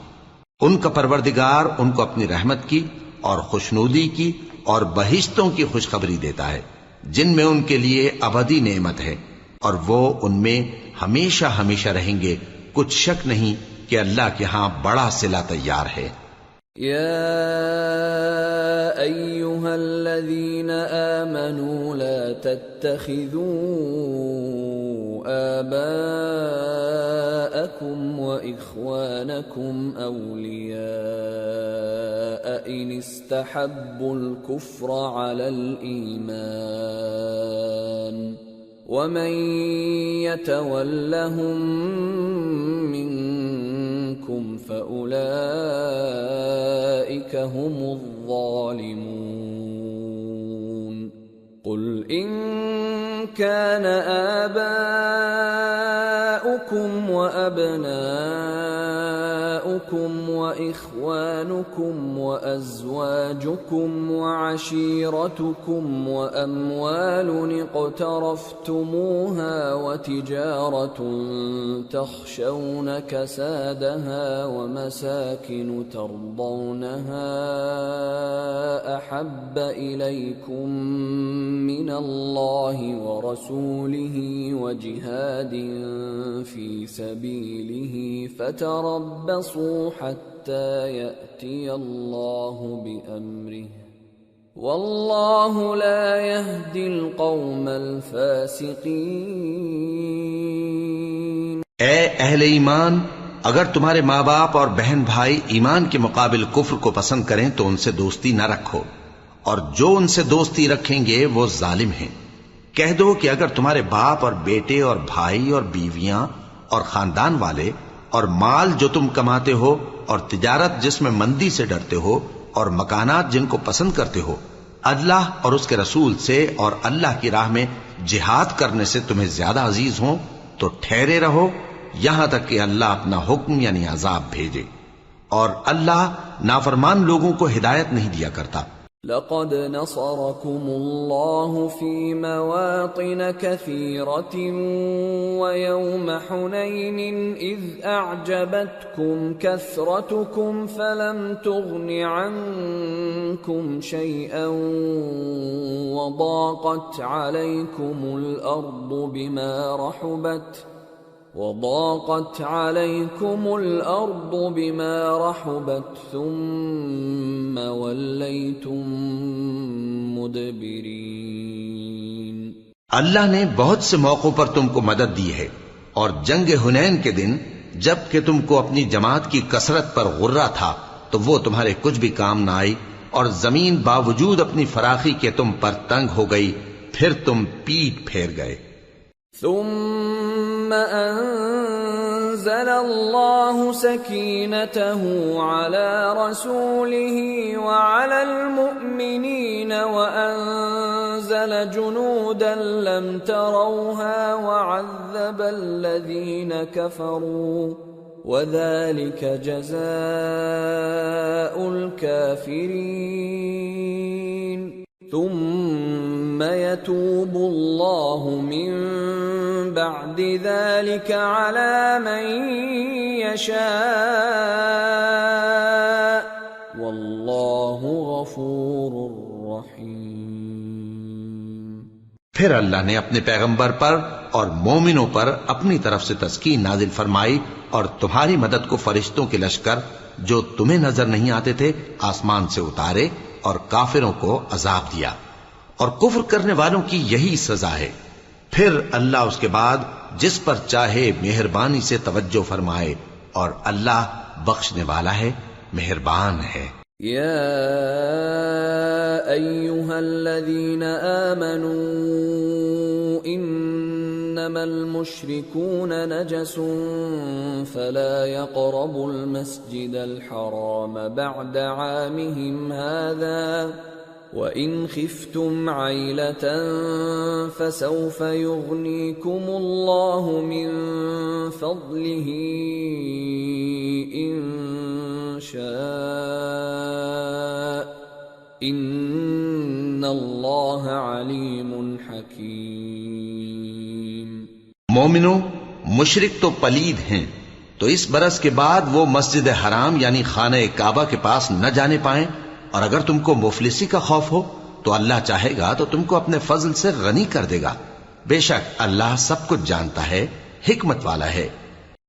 ان کا پروردگار ان کو اپنی رحمت کی اور خوشنودی کی اور بہشتوں کی خوشخبری دیتا ہے جن میں ان کے لیے ابدی نعمت ہے، اور وہ ان میں ہمیشہ ہمیشہ رہیں گے۔ کچھ شک نہیں کہ اللہ کے ہاں بڑا صلہ تیار ہے۔ یا ایھا الذین آمنوا لا تتخذوا آباءکم وإخوانکم اولیاء ان استحبوا الكفر على الإیمان ومن يتولهم منكم فأولئك هم الظالمون۔ قل إن كان آباؤكم وأبناؤكم أبناؤكم وإخوانكم وأزواجكم وعشيرتكم وأموال اقترفتموها وتجارة تخشون كسادها ومساكن ترضونها أحب إليكم من الله ورسوله وجهاد في سبيله فتربصوا حتى يأتي الله بأمره والله لا يهدي القوم الفاسقين۔ اے اہل ایمان، اگر تمہارے ماں باپ اور بہن بھائی ایمان کے مقابل کفر کو پسند کریں تو ان سے دوستی نہ رکھو، اور جو ان سے دوستی رکھیں گے وہ ظالم ہیں۔ کہہ دو کہ اگر تمہارے باپ اور بیٹے اور بھائی اور بیویاں اور خاندان والے اور مال جو تم کماتے ہو اور تجارت جس میں مندی سے ڈرتے ہو اور مکانات جن کو پسند کرتے ہو اللہ اور اس کے رسول سے اور اللہ کی راہ میں جہاد کرنے سے تمہیں زیادہ عزیز ہوں تو ٹھہرے رہو یہاں تک کہ اللہ اپنا حکم یعنی عذاب بھیجے، اور اللہ نافرمان لوگوں کو ہدایت نہیں دیا کرتا۔ لقد نصركم الله في مواطن كثيرة ويوم حنين إذ أعجبتكم كثرتكم فلم تغن عنكم شيئا وضاقت عليكم الأرض بما رحبت ثم وليتم مدبرين۔ اللہ نے بہت سے موقعوں پر تم کو مدد دی ہے، اور جنگ حنین کے دن جب کہ تم کو اپنی جماعت کی کثرت پر غرہ تھا تو وہ تمہارے کچھ بھی کام نہ آئی، اور زمین باوجود اپنی فراخی کے تم پر تنگ ہو گئی، پھر تم پیٹ پھیر گئے۔ ثم أنزل الله سكينته على رسوله وعلى المؤمنين وأنزل جنودا لم تروها وعذب الذين كفروا وذلك جزاء الكافرين ثم يتوب الله من بعد ذلك على من يشاء والله غفور رحيم۔ پھر اللہ نے اپنے پیغمبر پر اور مومنوں پر اپنی طرف سے تسکین نازل فرمائی اور تمہاری مدد کو فرشتوں کے لشکر جو تمہیں نظر نہیں آتے تھے آسمان سے اتارے اور کافروں کو عذاب دیا، اور کفر کرنے والوں کی یہی سزا ہے۔ پھر اللہ اس کے بعد جس پر چاہے مہربانی سے توجہ فرمائے، اور اللہ بخشنے والا ہے، مہربان ہے۔ یا ایھا الذین آمنوا انما المشركون نجس فلا يقربوا المسجد الحرام بعد عامهم هذا وَإِنْ خِفْتُمْ عَيْلَةً فَسَوْفَ يُغْنِيكُمُ اللَّهُ مِنْ فَضْلِهِ إِنْ شَاءَ إِنَّ اللَّهَ عَلِيمٌ حَكِيمٌ۔ مومنو، مشرک تو پلید ہیں، تو اس برس کے بعد وہ مسجد حرام یعنی خانہ کعبہ کے پاس نہ جانے پائیں، اور اگر تم کو مفلسی کا خوف ہو تو اللہ چاہے گا تو تم کو اپنے فضل سے غنی کر دے گا، بے شک اللہ سب کچھ جانتا ہے، حکمت والا ہے۔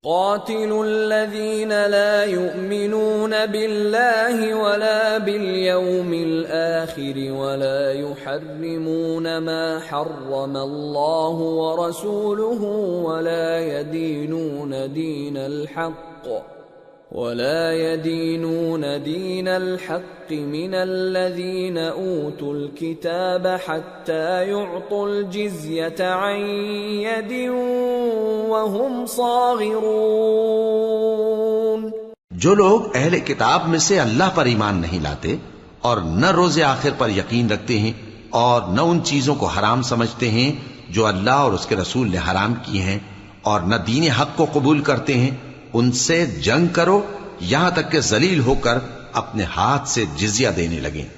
قاتلوا الذين لا يؤمنون بالله ولا باليوم الآخر ولا يحرمون ما حرم الله ورسوله ولا يدينون دين الحق من الذين أوتوا الكتاب حتى يعطوا الجزية عن يد وهم صاغرون۔ جو لوگ اہل کتاب میں سے اللہ پر ایمان نہیں لاتے اور نہ روز آخر پر یقین رکھتے ہیں اور نہ ان چیزوں کو حرام سمجھتے ہیں جو اللہ اور اس کے رسول نے حرام کی ہیں اور نہ دین حق کو قبول کرتے ہیں، ان سے جنگ کرو یہاں تک کہ ذلیل ہو کر اپنے ہاتھ سے جزیہ دینے لگیں۔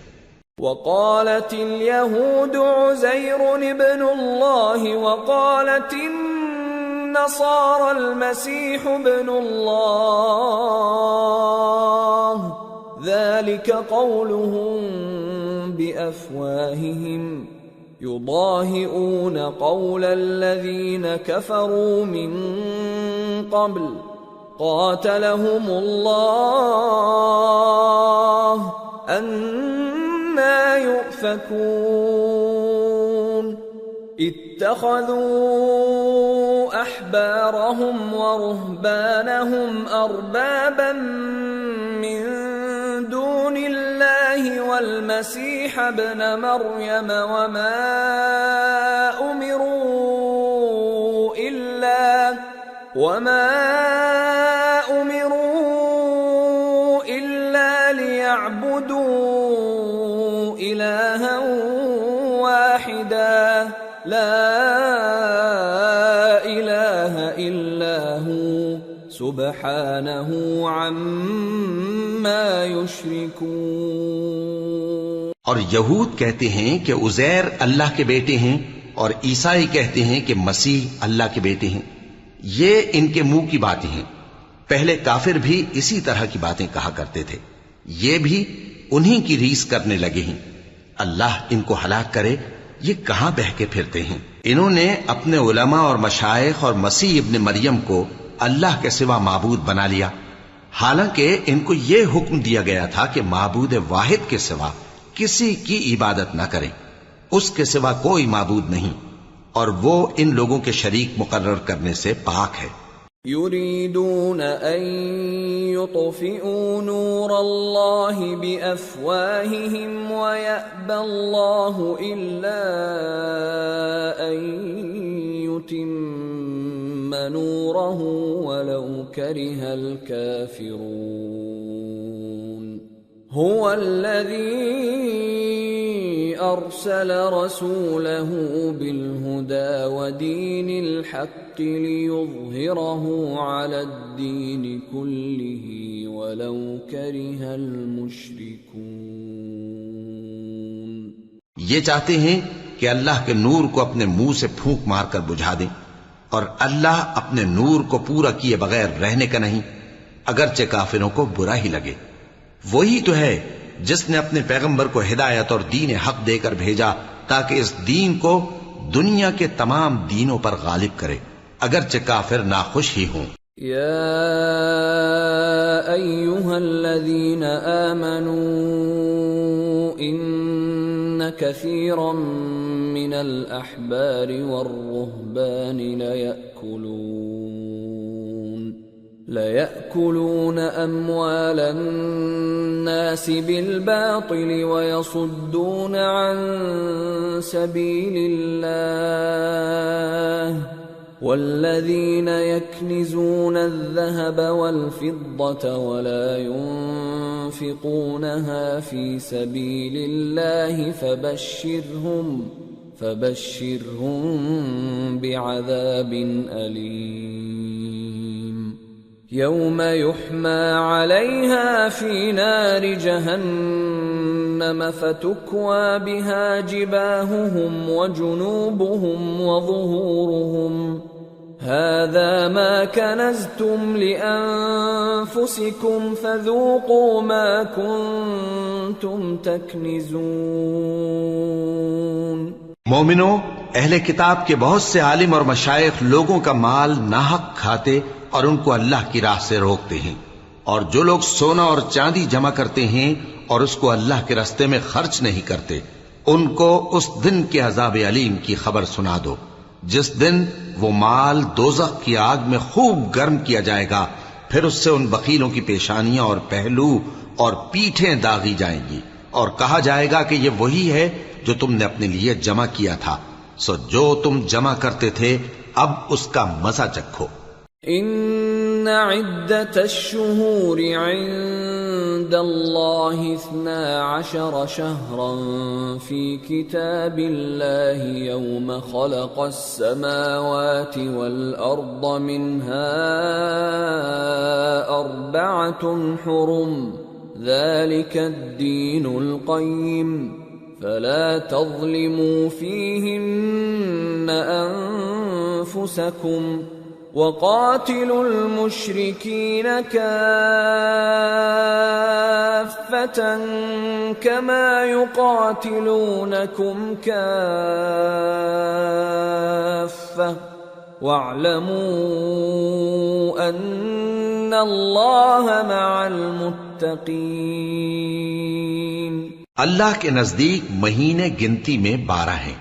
وقالت اليهود عزير ابن الله وقالت النصارى المسيح ابن الله ذلك قولهم بأفواههم يضاهئون قول الذين كفروا من قبل قاتلهم الله أَنَّى يُؤْفَكُونَ اتَّخَذُوا أَحْبَارَهُمْ وَرُهْبَانَهُمْ أَرْبَابًا مِّن دُونِ اللَّهِ وَالْمَسِيحَ ابْنَ مَرْيَمَ وَمَا أُمِرُوا إِلَّا لِيَعْبُدُوا إِلَٰهًا وَاحِدًا لَا إِلَٰهَ إِلَّا هُوَ سُبْحَانَهُ عَمَّا يُشْرِكُونَ۔ اور یہود کہتے ہیں کہ عزیر اللہ کے بیٹے ہیں، اور عیسائی کہتے ہیں کہ مسیح اللہ کے بیٹے ہیں۔ یہ ان کے منہ کی باتیں ہیں۔ پہلے کافر بھی اسی طرح کی باتیں کہا کرتے تھے، یہ بھی انہی کی ریس کرنے لگے ہیں۔ اللہ ان کو ہلاک کرے، یہ کہاں بہہ کے پھرتے ہیں۔ انہوں نے اپنے علماء اور مشائخ اور مسیح ابن مریم کو اللہ کے سوا معبود بنا لیا، حالانکہ ان کو یہ حکم دیا گیا تھا کہ معبود واحد کے سوا کسی کی عبادت نہ کریں، اس کے سوا کوئی معبود نہیں، اور وہ ان لوگوں کے شریک مقرر کرنے سے پاک ہے۔ يريدون أن يطفئوا نور الله بأفواههم ويأبى الله إلا أن يتم نوره ولو كره الكافرون هو الذي أرسل رسوله بالهدى ودين الحق ليظهره على الدين كله ولو كره المشركون۔ یہ چاہتے ہیں کہ اللہ کے نور کو اپنے منہ سے پھونک مار کر بجھا دیں، اور اللہ اپنے نور کو پورا کیے بغیر رہنے کا نہیں، اگرچہ کافروں کو برا ہی لگے۔ وہی تو ہے جس نے اپنے پیغمبر کو ہدایت اور دین حق دے کر بھیجا تاکہ اس دین کو دنیا کے تمام دینوں پر غالب کرے، اگرچہ کافر ناخوش ہی ہوں۔ یا ایھا الذین آمنوا ان کثیرا من الاحبار والرہبان لَيَأْكُلُونَ أَمْوَالَ النَّاسِ بِالْبَاطِلِ وَيَصُدُّونَ عَن سَبِيلِ اللَّهِ وَالَّذِينَ يَكْنِزُونَ الذَّهَبَ وَالْفِضَّةَ وَلَا يُنْفِقُونَهَا فِي سَبِيلِ اللَّهِ فَبَشِّرْهُم بِعَذَابٍ أَلِيمٍ يوم يحمى عليها في نار جهنم فتكوى بها جباههم وجنوبهم وظهورهم هذا ما كنزتم لأنفسكم فذوقوا ما كنتم تكنزون۔ مومنو، اہل کتاب کے بہت سے عالم اور مشائخ لوگوں کا مال ناحق کھاتے اور ان کو اللہ کی راہ سے روکتے ہیں، اور جو لوگ سونا اور چاندی جمع کرتے ہیں اور اس کو اللہ کے راستے میں خرچ نہیں کرتے، ان کو اس دن کے عذاب علیم کی خبر سنا دو، جس دن وہ مال دوزخ کی آگ میں خوب گرم کیا جائے گا، پھر اس سے ان بخیلوں کی پیشانیاں اور پہلو اور پیٹھیں داغی جائیں گی، اور کہا جائے گا کہ یہ وہی ہے جو تم نے اپنے لیے جمع کیا تھا، سو جو تم جمع کرتے تھے اب اس کا مزہ چکھو۔ ان عدت الشہور عند الله 12 شهرا في كتاب الله يوم خلق السماوات والأرض منها 4 حرم ذلك الدين القيم فلا تظلموا فيهن أنفسكم وقاتلوا المشركين كافة كما يقاتلونكم كافة واعلموا أن الله مع المتقين۔ اللہ کے نزدیک مہینے گنتی میں 12 ہیں،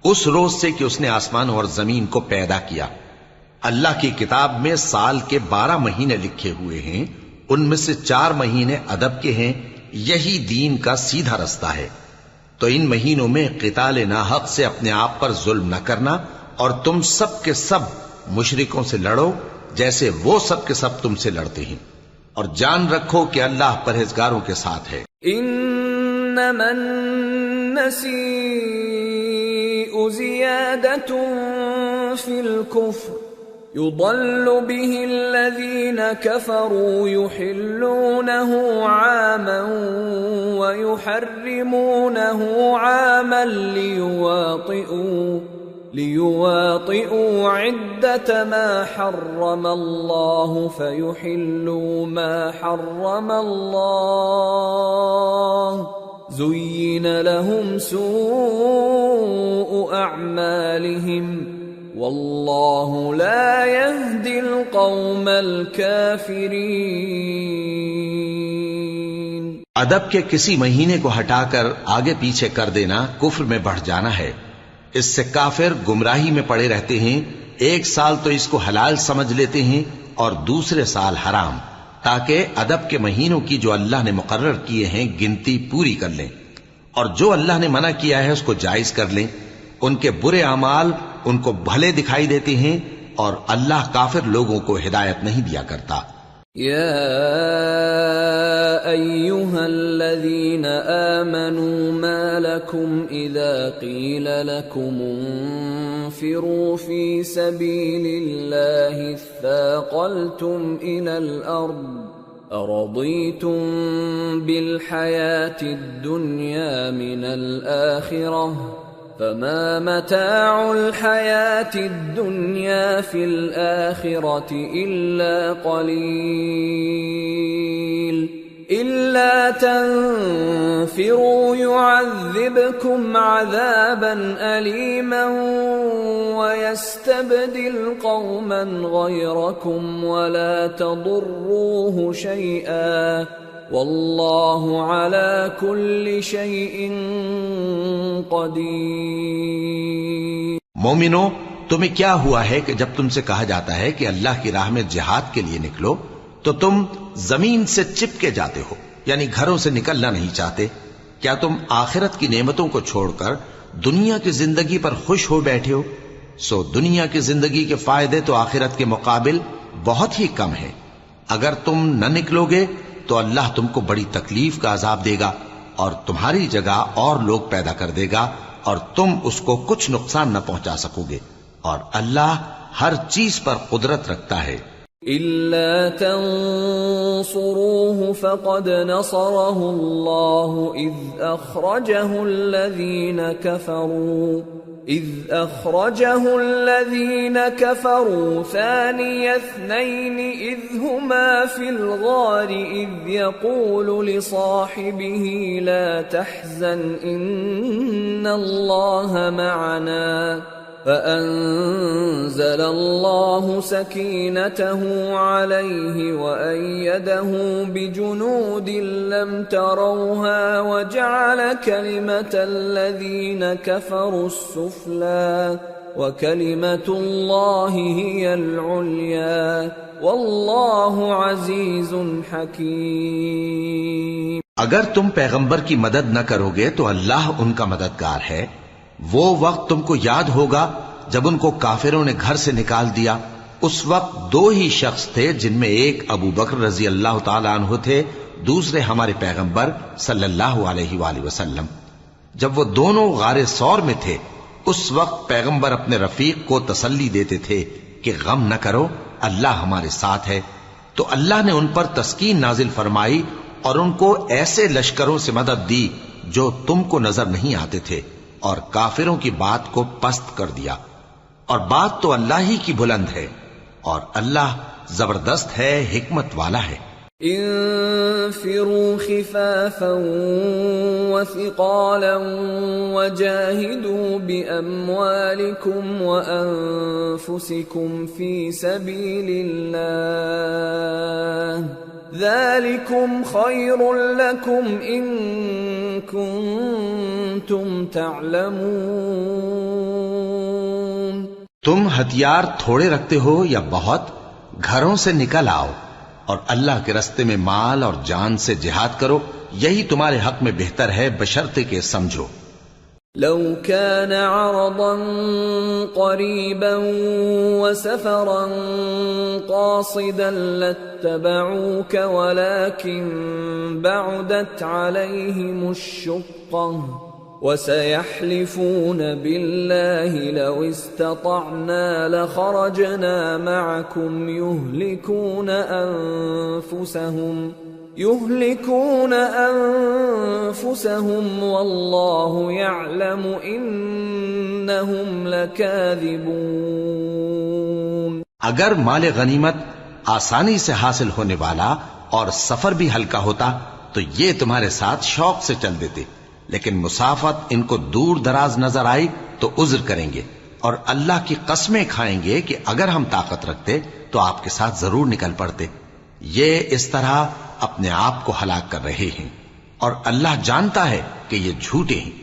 اس روز سے کہ اس نے آسمان اور زمین کو پیدا کیا۔ اللہ کی کتاب میں سال کے 12 مہینے لکھے ہوئے ہیں، ان میں سے 4 مہینے ادب کے ہیں، یہی دین کا سیدھا رستہ ہے۔ تو ان مہینوں میں قتال ناحق سے اپنے آپ پر ظلم نہ کرنا، اور تم سب کے سب مشرکوں سے لڑو جیسے وہ سب کے سب تم سے لڑتے ہیں، اور جان رکھو کہ اللہ پرہیزگاروں کے ساتھ ہے۔ انما النسیء زیادۃ فی الکفر يضل به الذين كفروا يحلونه عاما ويحرمونه عاما ليواطئوا عدة ما حرم الله فيحلوا ما حرم الله زين لهم سوء أعمالهم واللہ لا يهدی القوم الکافرین۔ ادب کے کسی مہینے کو ہٹا کر آگے پیچھے کر دینا کفر میں بڑھ جانا ہے، اس سے کافر گمراہی میں پڑے رہتے ہیں۔ ایک سال تو اس کو حلال سمجھ لیتے ہیں اور دوسرے سال حرام، تاکہ ادب کے مہینوں کی جو اللہ نے مقرر کیے ہیں گنتی پوری کر لیں، اور جو اللہ نے منع کیا ہے اس کو جائز کر لیں۔ ان کے برے اعمال ان کو بھلے دکھائی دیتے ہیں، اور اللہ کافر لوگوں کو ہدایت نہیں دیا کرتا۔ یا ایھا الذین آمنوا ما لکم اذا قیل لکم انفروا فی سبیل اللہ اثاقلتم الی الارض ارضیتم بالحیاة الدنیا من الآخرہ فما متاع الحياة الدنيا في الآخرة إلا قليل إلا تنفروا يعذبكم عذابا أليما ويستبدل قوما غيركم ولا تضروه شيئا واللہ علی کل شیء قدیر۔ مومنو، تمہیں کیا ہوا ہے کہ جب تم سے کہا جاتا ہے کہ اللہ کی راہ میں جہاد کے لیے نکلو تو تم زمین سے چپکے جاتے ہو، یعنی گھروں سے نکلنا نہیں چاہتے؟ کیا تم آخرت کی نعمتوں کو چھوڑ کر دنیا کی زندگی پر خوش ہو بیٹھے ہو؟ سو دنیا کی زندگی کے فائدے تو آخرت کے مقابل بہت ہی کم ہیں۔ اگر تم نہ نکلو گے تو اللہ تم کو بڑی تکلیف کا عذاب دے گا، اور تمہاری جگہ اور لوگ پیدا کر دے گا، اور تم اس کو کچھ نقصان نہ پہنچا سکو گے، اور اللہ ہر چیز پر قدرت رکھتا ہے۔ إِلَّا تَنصُرُوهُ فَقَدْ نَصَرَهُ اللَّهُ إِذْ أَخْرَجَهُ الَّذِينَ كَفَرُوا ثَانِيَ اثْنَيْنِ إِذْ هُمَا فِي الْغَارِ إِذْ يَقُولُ لِصَاحِبِهِ لَا تَحْزَنْ إِنَّ اللَّهَ مَعَنَا فأنزل الله سكينته عليه وأيده بجنود لم تروها وجعل كلمة الذين كفروا السفلى وكلمة الله هي العليا والله عزيز حكيم۔ اگر تم پیغمبر کی مدد نہ کرو گے تو اللہ ان کا مددگار ہے۔ وہ وقت تم کو یاد ہوگا جب ان کو کافروں نے گھر سے نکال دیا۔ اس وقت 2 ہی شخص تھے، جن میں ایک ابو بکر رضی اللہ تعالی عنہ تھے، دوسرے ہمارے پیغمبر صلی اللہ علیہ وآلہ وسلم، جب وہ دونوں غار ثور میں تھے، اس وقت پیغمبر اپنے رفیق کو تسلی دیتے تھے کہ غم نہ کرو، اللہ ہمارے ساتھ ہے۔ تو اللہ نے ان پر تسکین نازل فرمائی اور ان کو ایسے لشکروں سے مدد دی جو تم کو نظر نہیں آتے تھے، اور کافروں کی بات کو پست کر دیا، اور بات تو اللہ ہی کی بلند ہے، اور اللہ زبردست ہے، حکمت والا ہے۔ انفروا خفافا وثقالا وجاهدوا بأموالكم وأنفسكم في سبيل الله ذلكم خير لكم إن كنتم تعلمون۔ تم ہتھیار تھوڑے رکھتے ہو یا بہت، گھروں سے نکل آؤ اور اللہ کے رستے میں مال اور جان سے جہاد کرو، یہی تمہارے حق میں بہتر ہے بشرطے کہ سمجھو۔ لو كان عرضا قريبا وسفرا قاصدا لاتبعوك ولكن بعدت عليهم الشقة وسيحلفون بالله لو استطعنا لخرجنا معكم يهلكون أنفسهم والله يعلم إنهم لكاذبون۔ اگر مال غنیمت آسانی سے حاصل ہونے والا اور سفر بھی ہلکا ہوتا تو یہ تمہارے ساتھ شوق سے چل دیتے، لیکن مسافت ان کو دور دراز نظر آئی تو عذر کریں گے، اور اللہ کی قسمیں کھائیں گے کہ اگر ہم طاقت رکھتے تو آپ کے ساتھ ضرور نکل پڑتے۔ یہ اس طرح اپنے آپ کو ہلاک کر رہے ہیں، اور اللہ جانتا ہے کہ یہ جھوٹے ہیں۔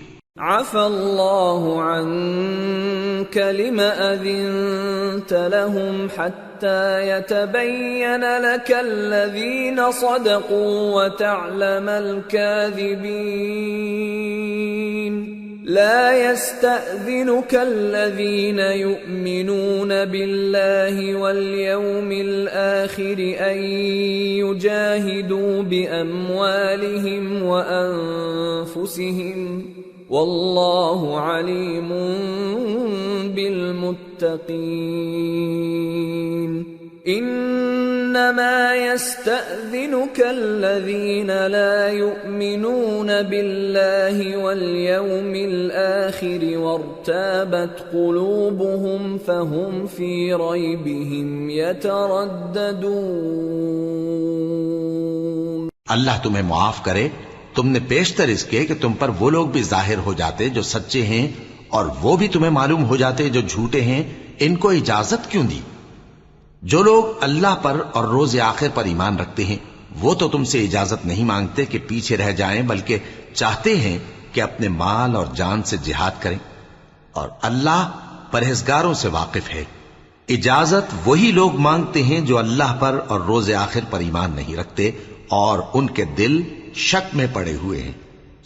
عفى الله عنك لما أذنت لهم حتى يتبين لك الذين صدقوا وتعلم الكاذبين۔ لا يستأذنك الذين يؤمنون بالله واليوم الآخر أن يجاهدوا بأموالهم وأنفسهم والله عليم بالمتقين۔ انما يستأذنك الذين لا يؤمنون بالله واليوم الآخر وارتابت قلوبهم فهم في ريبهم يترددون۔ اللہ تمہیں معاف کرے، تم نے پیشتر اس کے کہ تم پر وہ لوگ بھی ظاہر ہو جاتے جو سچے ہیں، اور وہ بھی تمہیں معلوم ہو جاتے جو جھوٹے ہیں۔ ان کو اجازت کیوں دی؟ جو لوگ اللہ پر اور روز آخر پر ایمان رکھتے ہیں وہ تو تم سے اجازت نہیں مانگتے کہ پیچھے رہ جائیں، بلکہ چاہتے ہیں کہ اپنے مال اور جان سے جہاد کریں، اور اللہ پرہیزگاروں سے واقف ہے۔ اجازت وہی لوگ مانگتے ہیں جو اللہ پر اور روز آخر پر ایمان نہیں رکھتے اور ان کے دل شک میں پڑے ہوئے ہیں،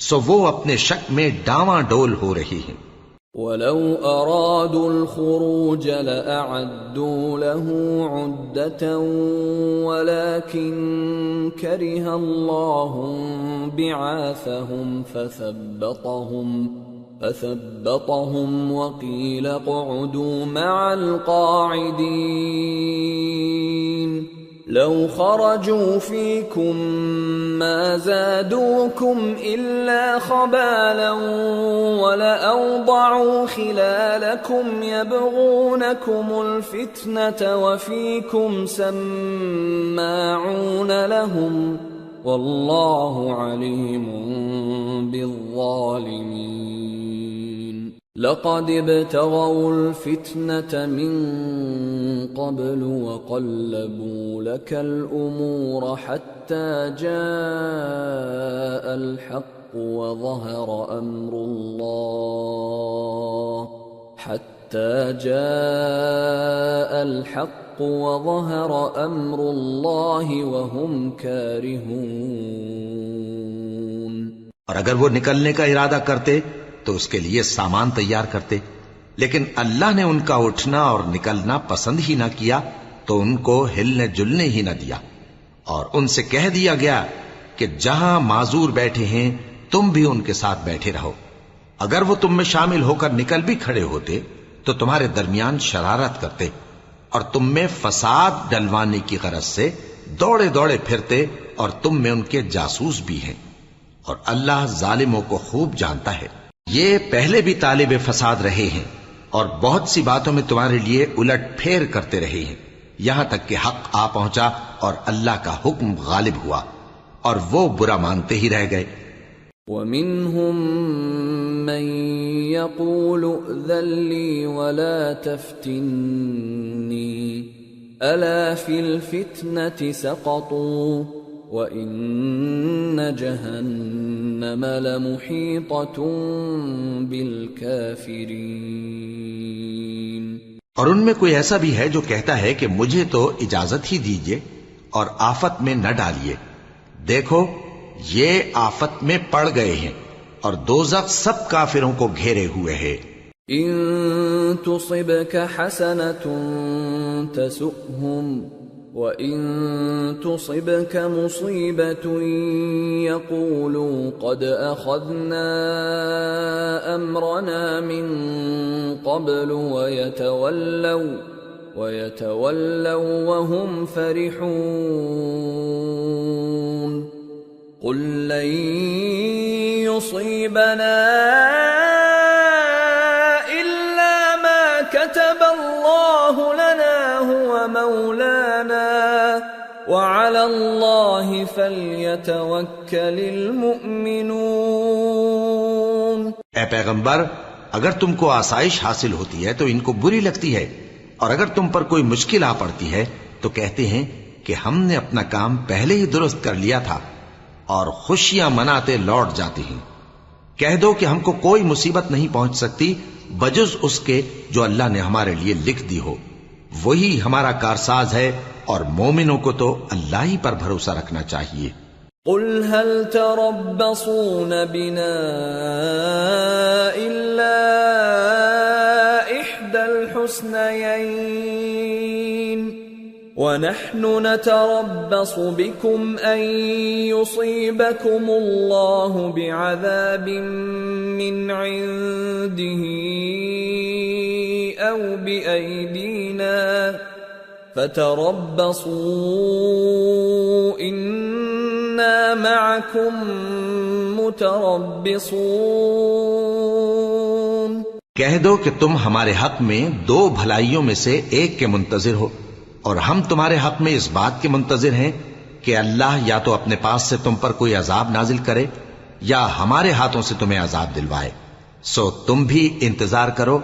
سو وہ اپنے شک میں ڈاواں ڈول ہو رہی ہیں۔ وَلَوْ أَرَادُوا الْخُرُوجَ لَأَعَدُّوا لَهُ عُدَّةً وَلَكِنْ كَرِهَ اللَّهُ بِعَاثَهُمْ فَثَبَّطَهُمْ وَقِيلَ اقْعُدُوا مَعَ الْقَاعِدِينَ۔ لو خرجوا فيكم ما زادوكم إلا خبالا ولأوضعوا خلالكم يبغونكم الفتنة وفيكم سماعون لهم والله عليم بالظالمين۔ لقد ابتغوا الفتنة من قبل وقلبوا لك الأمور حتى جاء الحق وظهر أمر الله وهم كارهون۔ اور اگر وہ نکلنے کا ارادہ کرتے تو اس کے لیے سامان تیار کرتے، لیکن اللہ نے ان کا اٹھنا اور نکلنا پسند ہی نہ کیا تو ان کو ہلنے جلنے ہی نہ دیا، اور ان سے کہہ دیا گیا کہ جہاں معذور بیٹھے ہیں تم بھی ان کے ساتھ بیٹھے رہو. اگر وہ تم میں شامل ہو کر نکل بھی کھڑے ہوتے تو تمہارے درمیان شرارت کرتے اور تم میں فساد ڈلوانے کی غرض سے دوڑے دوڑے پھرتے اور تم میں ان کے جاسوس بھی ہیں. اور اللہ ظالموں کو خوب جانتا ہے. یہ پہلے بھی طالب فساد رہے ہیں اور بہت سی باتوں میں تمہارے لیے الٹ پھیر کرتے رہے ہیں، یہاں تک کہ حق آ پہنچا اور اللہ کا حکم غالب ہوا اور وہ برا مانتے ہی رہ گئے. وَمِنْهُمْ مَنْ يَقُولُ ائْذَنْ لِي وَلَا تَفْتِنِّي أَلَا فِي الْفِتْنَةِ سَقَطُوا وَإِنَّ جَهَنَّمَ لَمُحِيطَةٌ بِالْكَافِرِينَ. اور ان میں کوئی ایسا بھی ہے جو کہتا ہے کہ مجھے تو اجازت ہی دیجئے اور آفت میں نہ ڈالیے. دیکھو یہ آفت میں پڑ گئے ہیں اور دوزخ سب کافروں کو گھیرے ہوئے ہے. ان تصبك حسنة تسؤهم وان تصبك مصيبة يقولوا قد اخذنا امرنا من قبل ويتولوا وهم فرحون. قل لن يصيبنا إلا ما كتب الله لنا هو مولانا وعلى الله فليتوكل المؤمنون. اے پیغمبر، اگر تم کو آسائش حاصل ہوتی ہے تو ان کو بری لگتی ہے، اور اگر تم پر کوئی مشکل آ پڑتی ہے تو کہتے ہیں کہ ہم نے اپنا کام پہلے ہی درست کر لیا تھا، اور خوشیاں مناتے لوٹ جاتے ہیں. کہہ دو کہ ہم کو کوئی مصیبت نہیں پہنچ سکتی بجز اس کے جو اللہ نے ہمارے لیے لکھ دی ہو. وہی ہمارا کارساز ہے، اور مومنوں کو تو اللہ ہی پر بھروسہ رکھنا چاہیے. قل هل تربصون بنا إلا إحدى الحسنيين ونحن نتربص بكم أن يصيبكم الله بعذاب من عنده أو بأيدينا فتربصوا إنا معكم متربصون. کہہ دو کہ تم ہمارے حق میں دو بھلائیوں میں سے ایک کے منتظر ہو، اور ہم تمہارے حق میں اس بات کے منتظر ہیں کہ اللہ یا تو اپنے پاس سے تم پر کوئی عذاب نازل کرے یا ہمارے ہاتھوں سے تمہیں عذاب دلوائے. سو تم بھی انتظار کرو،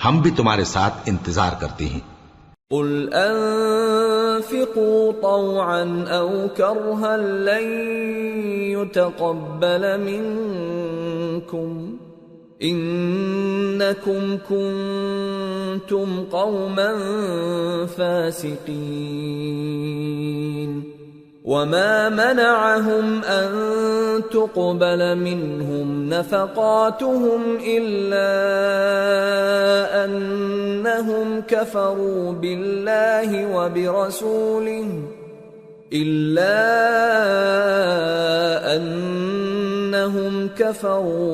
ہم بھی تمہارے ساتھ انتظار کرتے ہیں. قل انفقوا طوعا او کرها لن يتقبل منكم انکم کنتم قوما فاسقین. وما منعهم ان تقبل منهم نفقاتهم الا انهم كفروا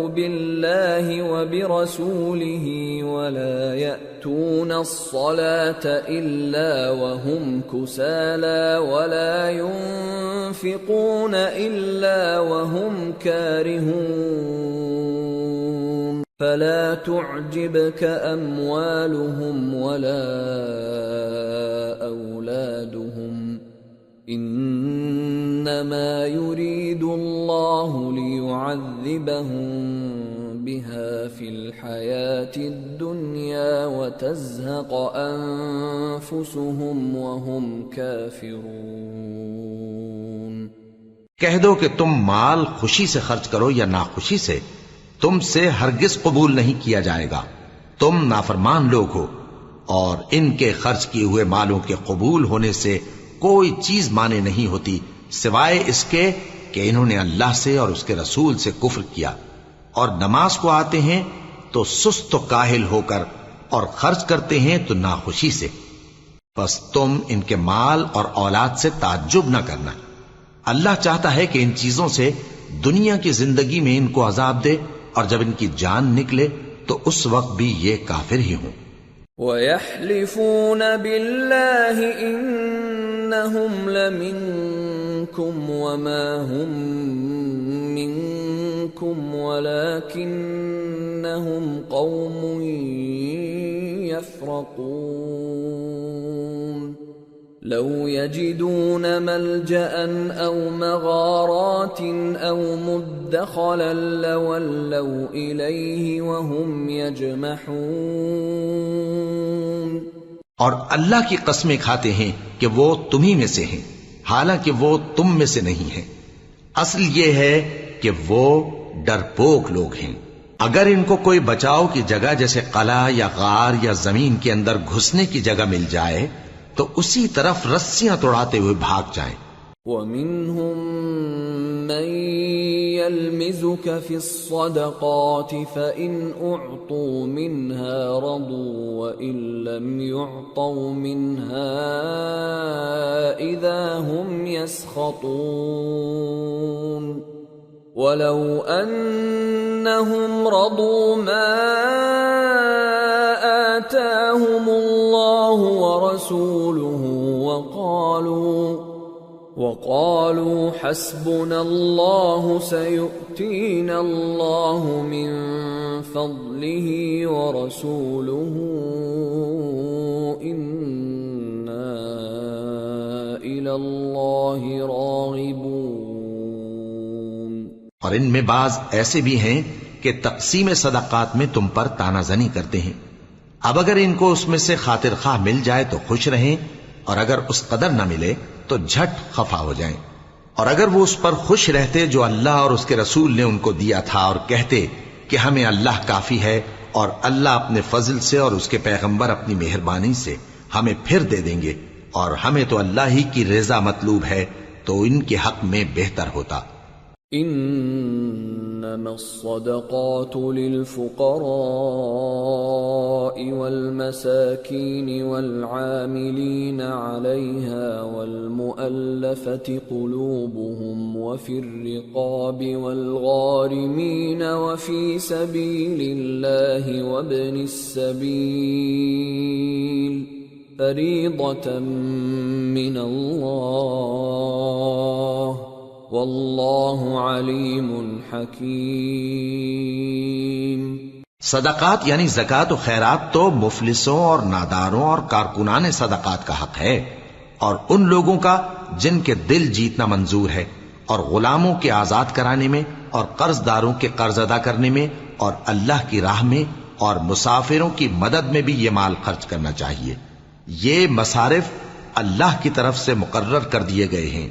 بالله وبرسوله ولا يأتون الصلاة إلا وهم كسالى ولا ينفقون إلا وهم كارهون. فلا تعجبك أموالهم ولا أولادهم انما يريد الله ليعذبهم بها في الحياة الدنيا وتزهق انفسهم وهم كافرون. کہہ دو کہ تم مال خوشی سے خرچ کرو یا ناخوشی سے، تم سے ہرگز قبول نہیں کیا جائے گا. تم نافرمان لوگ ہو، اور ان کے خرچ کیے ہوئے مالوں کے قبول ہونے سے کوئی چیز مانے نہیں ہوتی سوائے اس کے کہ انہوں نے اللہ سے اور اس کے رسول سے کفر کیا، اور نماز کو آتے ہیں تو سست و کاہل ہو کر، اور خرچ کرتے ہیں تو ناخوشی سے. بس تم ان کے مال اور اولاد سے تعجب نہ کرنا، اللہ چاہتا ہے کہ ان چیزوں سے دنیا کی زندگی میں ان کو عذاب دے، اور جب ان کی جان نکلے تو اس وقت بھی یہ کافر ہی ہوں۔ وَيَحْلِفُونَ بِاللَّهِ إِنَّهُمْ لَمِنكُمْ وَمَا هُمْ مِنكُمْ وَلَكِنَّهُمْ قَوْمٌ يَفْرَقُونَ لَوْ يَجِدُونَ مَلْجَأً أَوْ مَغَارَاتٍ أَوْ مُدَّخَلًا لَوَلَّوْا إِلَيْهِ وَهُمْ يَجْمَحُونَ۔ اور اللہ کی قسمیں کھاتے ہیں کہ وہ تمہیں میں سے ہیں، حالانکہ وہ تم میں سے نہیں ہیں۔ اصل یہ ہے کہ وہ ڈرپوک لوگ ہیں۔ اگر ان کو کوئی بچاؤ کی جگہ جیسے قلعہ یا غار یا زمین کے اندر گھسنے کی جگہ مل جائے تو اسی طرف رسیاں توڑاتے ہوئے بھاگ جائیں۔ وَمِنْهُمْ مَنْ يَلْمِزُكَ فِي الصَّدَقَاتِ فَإِنْ أُعْطُوا مِنْهَا رَضُوا وَإِنْ لَمْ يُعْطَوْا مِنْهَا إِذَا هُمْ يَسْخَطُونَ وَلَوْ أَنَّهُمْ رَضُوا مَا آتَاهُمُ اللَّهُ وَرَسُولُهُ وَقَالُوا حَسْبُنَا اللَّهُ سَيُؤْتِينَا اللَّهُ مِنْ فَضْلِهِ وَرَسُولُهُ إِنَّا إِلَى اللَّهِ رَاغِبُونَ۔ اور ان میں بعض ایسے بھی ہیں کہ تقسیم صدقات میں تم پر تانا زنی کرتے ہیں۔ اب اگر ان کو اس میں سے خاطر خواہ مل جائے تو خوش رہیں، اور اگر اس قدر نہ ملے تو جھٹ خفا ہو جائیں۔ اور اگر وہ اس پر خوش رہتے جو اللہ اور اس کے رسول نے ان کو دیا تھا، اور کہتے کہ ہمیں اللہ کافی ہے، اور اللہ اپنے فضل سے اور اس کے پیغمبر اپنی مہربانی سے ہمیں پھر دے دیں گے، اور ہمیں تو اللہ ہی کی رضا مطلوب ہے، تو ان کے حق میں بہتر ہوتا۔ انما الصدقات للفقراء والمساكين والعاملين عليها والمؤلفة قلوبهم وفي الرقاب والغارمين وفي سبيل الله وابن السبيل فريضة من الله واللہ علیم حکیم۔ صدقات یعنی زکوٰۃ و خیرات تو مفلسوں اور ناداروں اور کارکنان صدقات کا حق ہے، اور ان لوگوں کا جن کے دل جیتنا منظور ہے، اور غلاموں کے آزاد کرانے میں، اور قرض داروں کے قرض ادا کرنے میں، اور اللہ کی راہ میں، اور مسافروں کی مدد میں بھی یہ مال خرچ کرنا چاہیے۔ یہ مصارف اللہ کی طرف سے مقرر کر دیے گئے ہیں،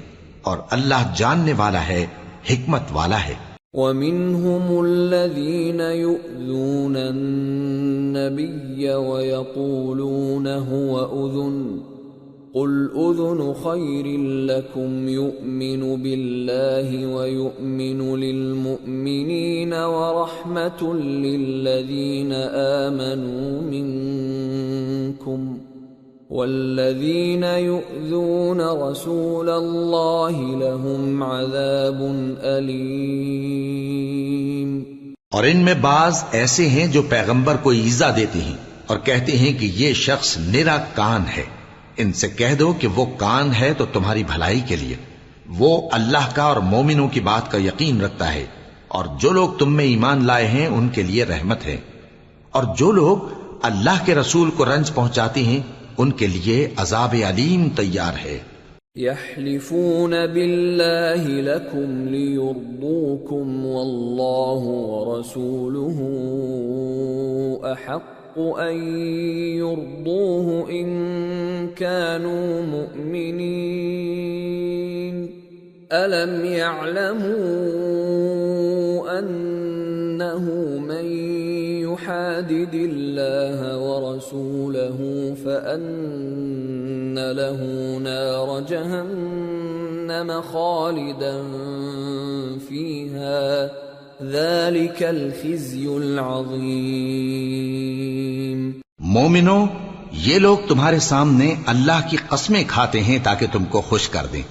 اور اللہ جاننے والا ہے، حکمت والا ہے۔ وَمِنْهُمُ الَّذِينَ يُؤْذُونَ النَّبِيَّ وَيَقُولُونَ هُوَ أُذُنٌ قُلْ أُذُنُ خَيْرٍ لَكُمْ يُؤْمِنُ بِاللَّهِ وَيُؤْمِنُ لِلْمُؤْمِنِينَ وَرَحْمَةٌ لِلَّذِينَ آمَنُوا مِنْكُمْ والذین یؤذون رسول اللہ لهم عذاب علیم۔ اور ان میں بعض ایسے ہیں جو پیغمبر کو ایذا دیتے ہیں اور کہتے ہیں کہ یہ شخص نرا کان ہے۔ ان سے کہہ دو کہ وہ کان ہے تو تمہاری بھلائی کے لیے، وہ اللہ کا اور مومنوں کی بات کا یقین رکھتا ہے، اور جو لوگ تم میں ایمان لائے ہیں ان کے لیے رحمت ہے، اور جو لوگ اللہ کے رسول کو رنج پہنچاتے ہیں ان کے لیے عذاب علیم تیار ہے۔ یحلفون باللہ لکم لیرضوکم واللہ ورسولہ احق ان یرضوہ ان كانوا مؤمنین الم یعلموا انہ من يحادد الله ورسوله فأن له نار جهنم خالدا فيها ذلك الخزي العظيم۔ مومنو، یہ لوگ تمہارے سامنے اللہ کی قسمیں کھاتے ہیں تاکہ تم کو خوش کر دیں،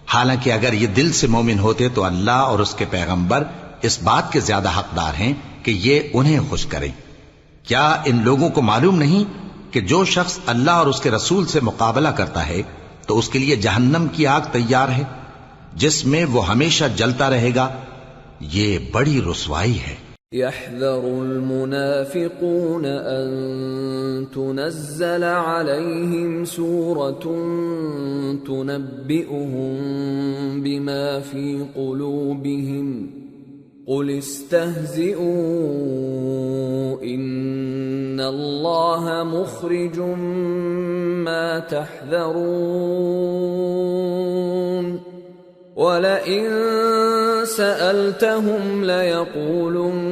حالانکہ اگر یہ دل سے مومن ہوتے تو اللہ اور اس کے پیغمبر اس بات کے زیادہ حقدار ہیں کہ یہ انہیں خوش کریں۔ کیا ان لوگوں کو معلوم نہیں کہ جو شخص اللہ اور اس کے رسول سے مقابلہ کرتا ہے تو اس کے لیے جہنم کی آگ تیار ہے جس میں وہ ہمیشہ جلتا رہے گا، یہ بڑی رسوائی ہے۔ يحذر المنافقون أن تنزل عليهم سورة تنبئهم بما في قلوبهم قل استهزئوا إن الله مخرج ما تحذرون وَلَئِن سَأَلْتَهُمْ لَيَقُولُنَّ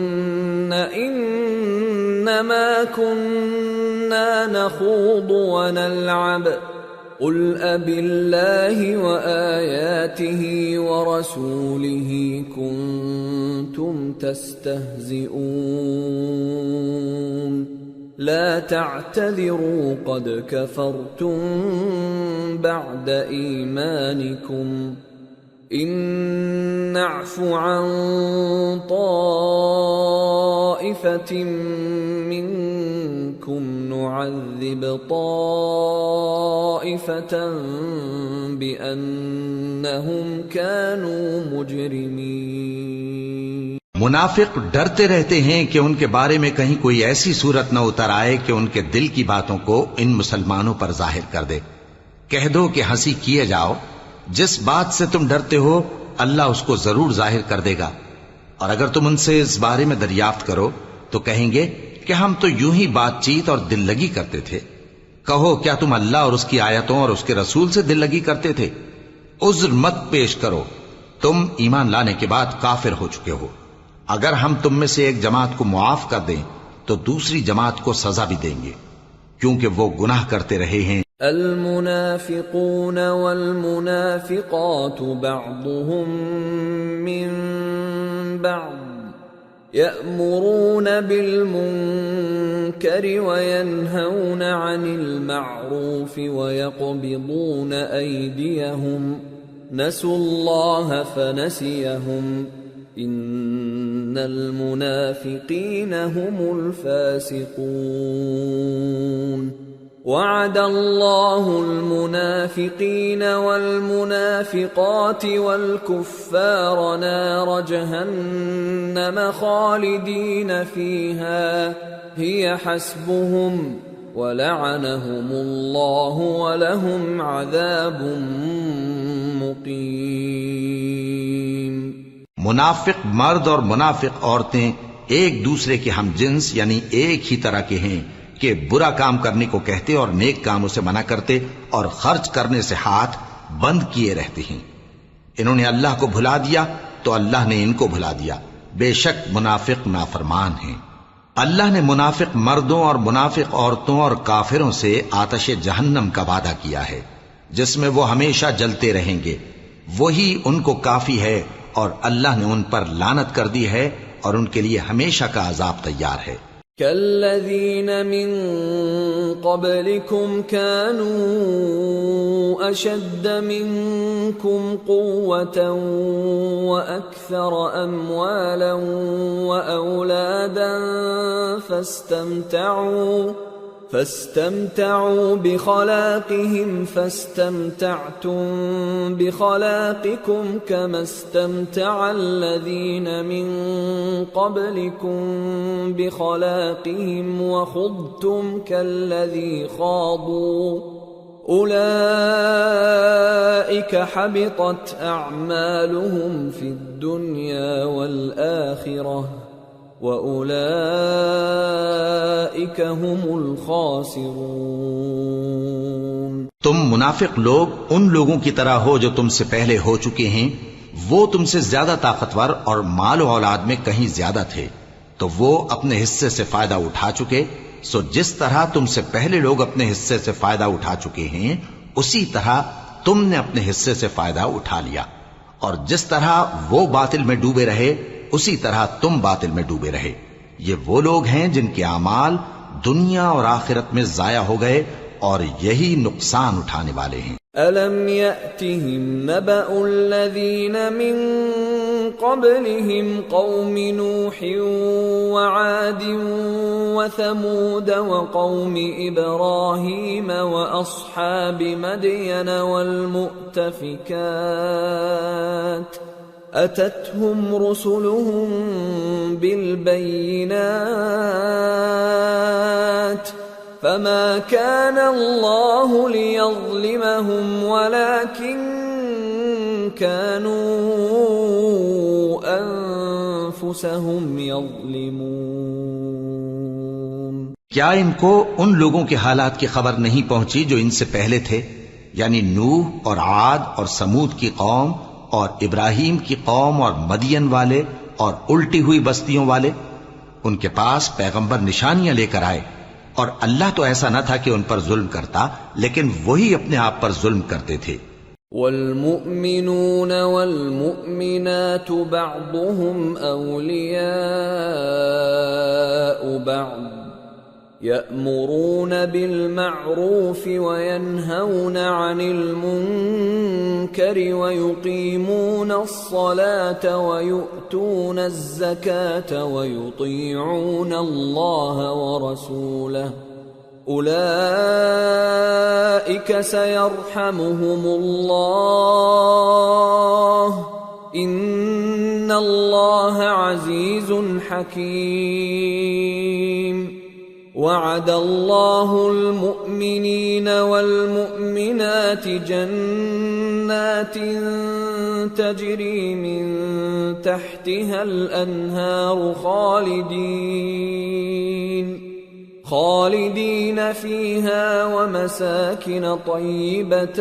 إِنَّمَا كُنَّا نَخُوضُ وَنَلْعَبُ قُلْ أَبِاللَّهِ وَآيَاتِهِ وَرَسُولِهِ كُنتُمْ تَسْتَهْزِئُونَ لَا تَعْتَذِرُوا قَدْ كَفَرْتُمْ بَعْدَ إِيمَانِكُمْ إن نعف عن طائفة منكم نعذب طائفة بأنهم كانوا مجرمين۔ منافق ڈرتے رہتے ہیں کہ ان کے بارے میں کہیں کوئی ایسی صورت نہ اتر آئے کہ ان کے دل کی باتوں کو ان مسلمانوں پر ظاہر کر دے۔ کہہ دو کہ ہنسی کیے جاؤ، جس بات سے تم ڈرتے ہو اللہ اس کو ضرور ظاہر کر دے گا، اور اگر تم ان سے اس بارے میں دریافت کرو تو کہیں گے کہ ہم تو یوں ہی بات چیت اور دل لگی کرتے تھے۔ کہو کیا تم اللہ اور اس کی آیتوں اور اس کے رسول سے دل لگی کرتے تھے؟ عذر مت پیش کرو، تم ایمان لانے کے بعد کافر ہو چکے ہو۔ اگر ہم تم میں سے ایک جماعت کو معاف کر دیں تو دوسری جماعت کو سزا بھی دیں گے، کیونکہ وہ گناہ کرتے رہے ہیں۔ المنافقون والمنافقات بعضهم من بعض يأمرون بالمنكر وينهون عن المعروف ويقبضون أيديهم نسوا الله فنسيهم إن المنافقين هم الفاسقون وعد الله المنافقين والمنافقات والكفار نار جهنم خالدين فيها هي حسبهم ولعنهم الله ولهم عذاب مقيم۔ منافق مرد اور منافق عورتیں ایک دوسرے کے ہم جنس یعنی ایک ہی طرح کے ہیں کہ برا کام کرنے کو کہتے اور نیک کاموں سے منع کرتے اور خرچ کرنے سے ہاتھ بند کیے رہتے ہیں۔ انہوں نے اللہ کو بھلا دیا تو اللہ نے ان کو بھلا دیا، بے شک منافق نافرمان ہیں۔ اللہ نے منافق مردوں اور منافق عورتوں اور کافروں سے آتش جہنم کا وعدہ کیا ہے جس میں وہ ہمیشہ جلتے رہیں گے، وہی ان کو کافی ہے، اور اللہ نے ان پر لعنت کر دی ہے اور ان کے لیے ہمیشہ کا عذاب تیار ہے۔ كالذين من قبلكم كانوا أشد منكم قوة وأكثر أموالا وأولادا فاستمتعوا بخلاقهم فاستمتعتم بخلاقكم كما استمتع الذين من قبلكم بخلاقهم وخضتم كالذي خاضوا أولئك حبطت أعمالهم في الدنيا والآخرة وَأُولَئِكَ هُمُ الْخَاسِرُونَ۔ تم منافق لوگ ان لوگوں کی طرح ہو جو تم سے پہلے ہو چکے ہیں، وہ تم سے زیادہ طاقتور اور مال و اولاد میں کہیں زیادہ تھے، تو وہ اپنے حصے سے فائدہ اٹھا چکے، سو جس طرح تم سے پہلے لوگ اپنے حصے سے فائدہ اٹھا چکے ہیں اسی طرح تم نے اپنے حصے سے فائدہ اٹھا لیا، اور جس طرح وہ باطل میں ڈوبے رہے اسی طرح تم باطل میں ڈوبے رہے۔ یہ وہ لوگ ہیں جن کے اعمال دنیا اور آخرت میں ضائع ہو گئے اور یہی نقصان اٹھانے والے ہیں۔ أَلَمْ يَأْتِهِمْ نَبَأُ الَّذِينَ مِنْ قَبْلِهِمْ قَوْمِ نُوحٍ وَعَادٍ وَثَمُودَ وَقَوْمِ إِبْرَاهِيمَ وَأَصْحَابِ مَدْيَنَ وَالْمُؤْتَفِكَاتِ أَتَتْهُمْ رُسُلُهُم بِالْبَيِّنَاتِ فَمَا كَانَ اللَّهُ لِيَظْلِمَهُمْ وَلَكِنْ كَانُوا أَنفُسَهُمْ يَظْلِمُونَ۔ کیا ان کو ان لوگوں کے حالات کی خبر نہیں پہنچی جو ان سے پہلے تھے، یعنی نوح اور عاد اور سمود کی قوم اور ابراہیم کی قوم اور مدین والے اور الٹی ہوئی بستیوں والے؟ ان کے پاس پیغمبر نشانیاں لے کر آئے، اور اللہ تو ایسا نہ تھا کہ ان پر ظلم کرتا، لیکن وہی اپنے آپ پر ظلم کرتے تھے۔ والمؤمنون والمؤمنات بعضهم أولياء بعض يأمرون بالمعروف وينهون عن المنكر ويقيمون الصلاة ويؤتون الزكاة ويطيعون الله ورسوله أولئك سيرحمهم الله إن الله عزيز حكيم۔ وعد الله المؤمنين والمؤمنات جنات تجري من تحتها الأنهار خالدين فيها ومساكن طيبة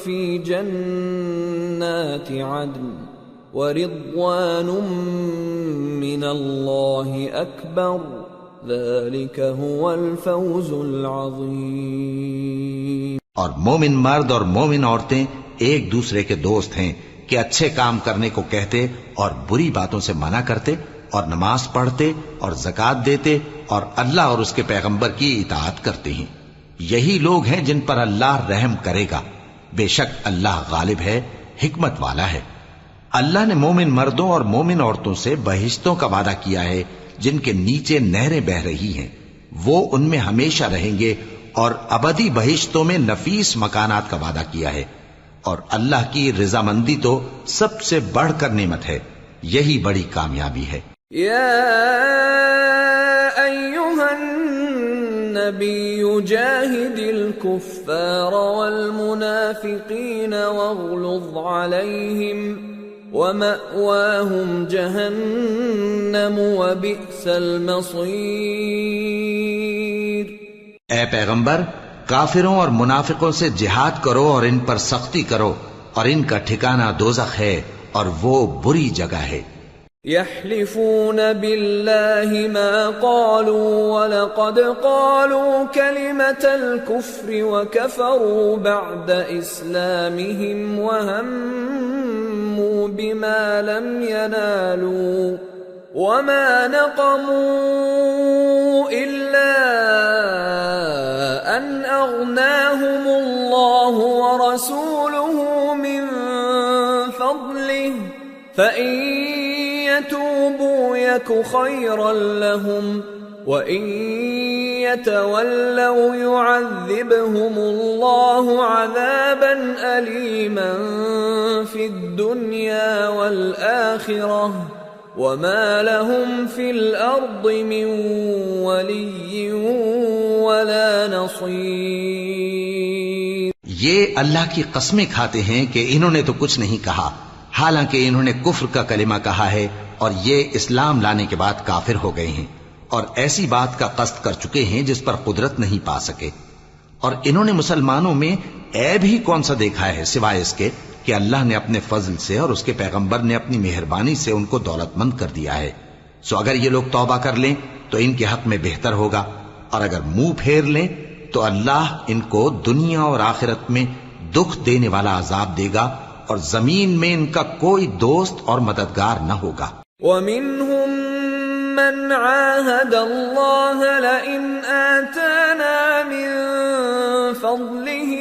في جنات عدن ورضوان من الله أكبر ذلك هو الفوز العظیم۔ اور مومن مرد اور مومن عورتیں ایک دوسرے کے دوست ہیں کہ اچھے کام کرنے کو کہتے اور بری باتوں سے منع کرتے اور نماز پڑھتے اور زکوٰۃ دیتے اور اللہ اور اس کے پیغمبر کی اطاعت کرتے ہیں۔ یہی لوگ ہیں جن پر اللہ رحم کرے گا، بے شک اللہ غالب ہے، حکمت والا ہے۔ اللہ نے مومن مردوں اور مومن عورتوں سے بہشتوں کا وعدہ کیا ہے جن کے نیچے نہریں بہ رہی ہیں، وہ ان میں ہمیشہ رہیں گے، اور ابدی بہشتوں میں نفیس مکانات کا وعدہ کیا ہے، اور اللہ کی رضامندی تو سب سے بڑھ کر نعمت ہے، یہی بڑی کامیابی ہے۔ یا ایھا النبی جاہد الکفار والمنافقین واغلظ علیہم وَمَأْوَاهُمْ جَهَنَّمُ وَبِئْسَ الْمَصِيرُ۔ اے پیغمبر، کافروں اور منافقوں سے جہاد کرو اور ان پر سختی کرو، اور ان کا ٹھکانہ دوزخ ہے اور وہ بری جگہ ہے۔ يحلفون بالله ما قالوا ولقد قالوا كلمة الكفر وكفروا بعد إسلامهم وهموا بما لم ينالوا وما نقموا إلا أن أغناهم الله ورسوله من فضله فإن يتوبوا يك خيرا لهم وإن يتولوا يعذبهم الله عذابا أليما في الدنيا والآخرة وما لهم في الأرض من ولي ولا نصير۔ یہ اللہ کی قسمیں کھاتے ہیں کہ انہوں نے تو کچھ نہیں کہا، حالانکہ انہوں نے کفر کا کلمہ کہا ہے اور یہ اسلام لانے کے بعد کافر ہو گئے ہیں، اور ایسی بات کا قصد کر چکے ہیں جس پر قدرت نہیں پا سکے۔ اور انہوں نے مسلمانوں میں عیب ہی کون سا دیکھا ہے سوائے اس کے کہ اللہ نے اپنے فضل سے اور اس کے پیغمبر نے اپنی مہربانی سے ان کو دولت مند کر دیا ہے۔ سو اگر یہ لوگ توبہ کر لیں تو ان کے حق میں بہتر ہوگا، اور اگر منہ پھیر لیں تو اللہ ان کو دنیا اور آخرت میں دکھ دینے والا عذاب دے گا، اور زمین میں ان کا کوئی دوست اور مددگار نہ ہوگا۔ وَمِنْهُمْ مَنْ عَاهَدَ اللَّهَ لَئِنْ آتَانَا مِنْ فَضْلِهِ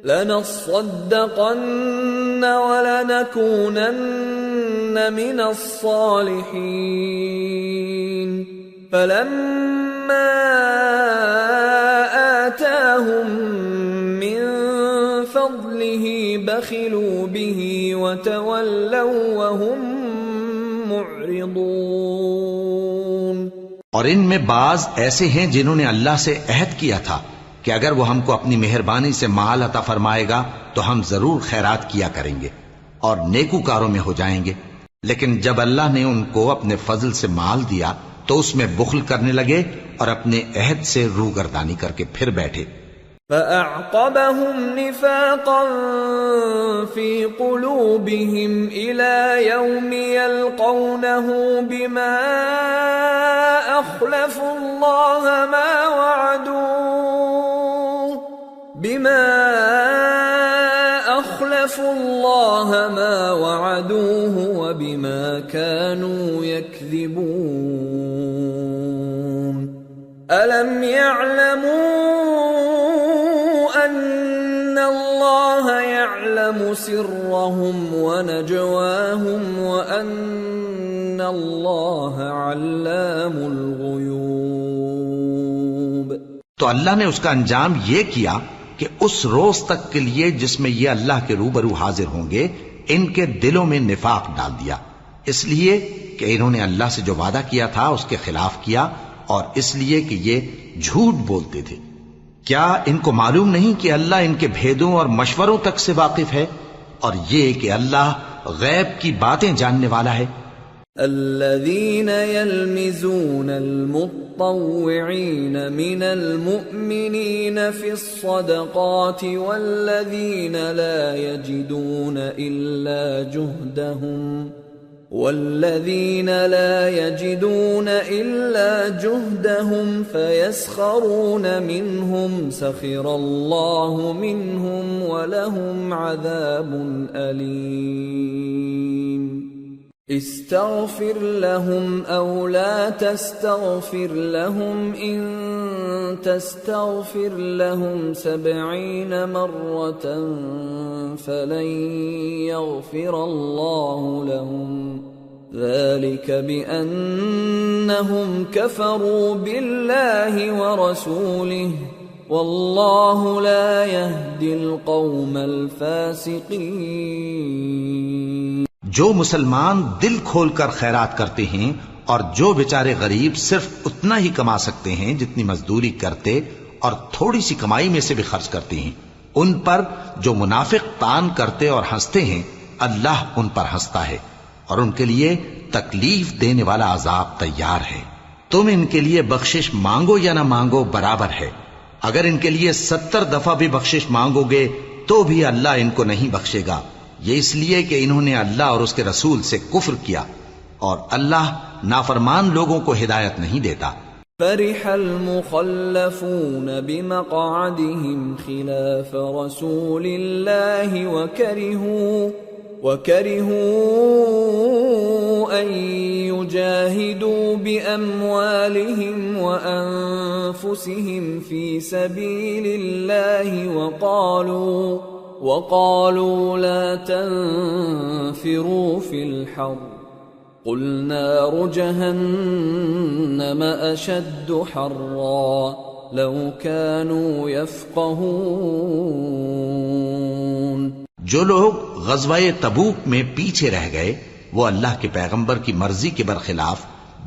لنصدقن ولنكونن من الصالحين فلما آتاهم من فضله بخلوا به وتولوا وهم معرضون۔ اور ان میں بعض ایسے ہیں جنہوں نے اللہ سے عہد کیا تھا کہ اگر وہ ہم کو اپنی مہربانی سے مال عطا فرمائے گا تو ہم ضرور خیرات کیا کریں گے اور نیکوکاروں میں ہو جائیں گے، لیکن جب اللہ نے ان کو اپنے فضل سے مال دیا تو اس میں بخل کرنے لگے اور اپنے عہد سے روگردانی کر کے پھر بیٹھے۔ فأعقبهم نفاقا في قلوبهم إلى يوم يلقونه بما أخلفوا الله ما وعدوه وبما كانوا يكذبون ألم يعلموا أن الله يعلم سرهم ونجواهم وأن الله علام الغيوب۔ تو اللہ نے اس کا انجام یہ کیا کہ اس روز تک کے لیے جس میں یہ اللہ کے روبرو حاضر ہوں گے ان کے دلوں میں نفاق ڈال دیا، اس لیے کہ انہوں نے اللہ سے جو وعدہ کیا تھا اس کے خلاف کیا، اور اس لیے کہ یہ جھوٹ بولتے تھے۔ کیا ان کو معلوم نہیں کہ اللہ ان کے بھیدوں اور مشوروں تک سے واقف ہے، اور یہ کہ اللہ غیب کی باتیں جاننے والا ہے۔ الذين يلمزون المطوعين من المؤمنين في الصدقات والذين لا يجدون إلا جهدهم فيسخرون منهم سخر الله منهم ولهم عذاب أليم استغفر لهم أو لا تستغفر لهم إن تستغفر لهم 70 مرة فلن يغفر الله لهم ذلك بأنهم كفروا بالله ورسوله والله لا يهدي القوم الفاسقين۔ جو مسلمان دل کھول کر خیرات کرتے ہیں اور جو بیچارے غریب صرف اتنا ہی کما سکتے ہیں جتنی مزدوری کرتے اور تھوڑی سی کمائی میں سے بھی خرچ کرتے ہیں، ان پر جو منافق تان کرتے اور ہنستے ہیں اللہ ان پر ہنستا ہے اور ان کے لیے تکلیف دینے والا عذاب تیار ہے۔ تم ان کے لیے بخشش مانگو یا نہ مانگو برابر ہے، اگر ان کے لیے 70 دفعہ بھی بخشش مانگو گے تو بھی اللہ ان کو نہیں بخشے گا، یہ اس لیے کہ انہوں نے اللہ اور اس کے رسول سے کفر کیا، اور اللہ نافرمان لوگوں کو ہدایت نہیں دیتا۔ فرح المخلفون بمقعدهم خلاف رسول الله وكرهوا أن يجاهدوا بأموالهم وأنفسهم في سبيل الله وقالوا لا تنفروا في الحر قل نار جهنم أشد حرا لو كانوا يفقهون۔ جو لوگ غزوہ تبوک میں پیچھے رہ گئے وہ اللہ کے پیغمبر کی مرضی کے برخلاف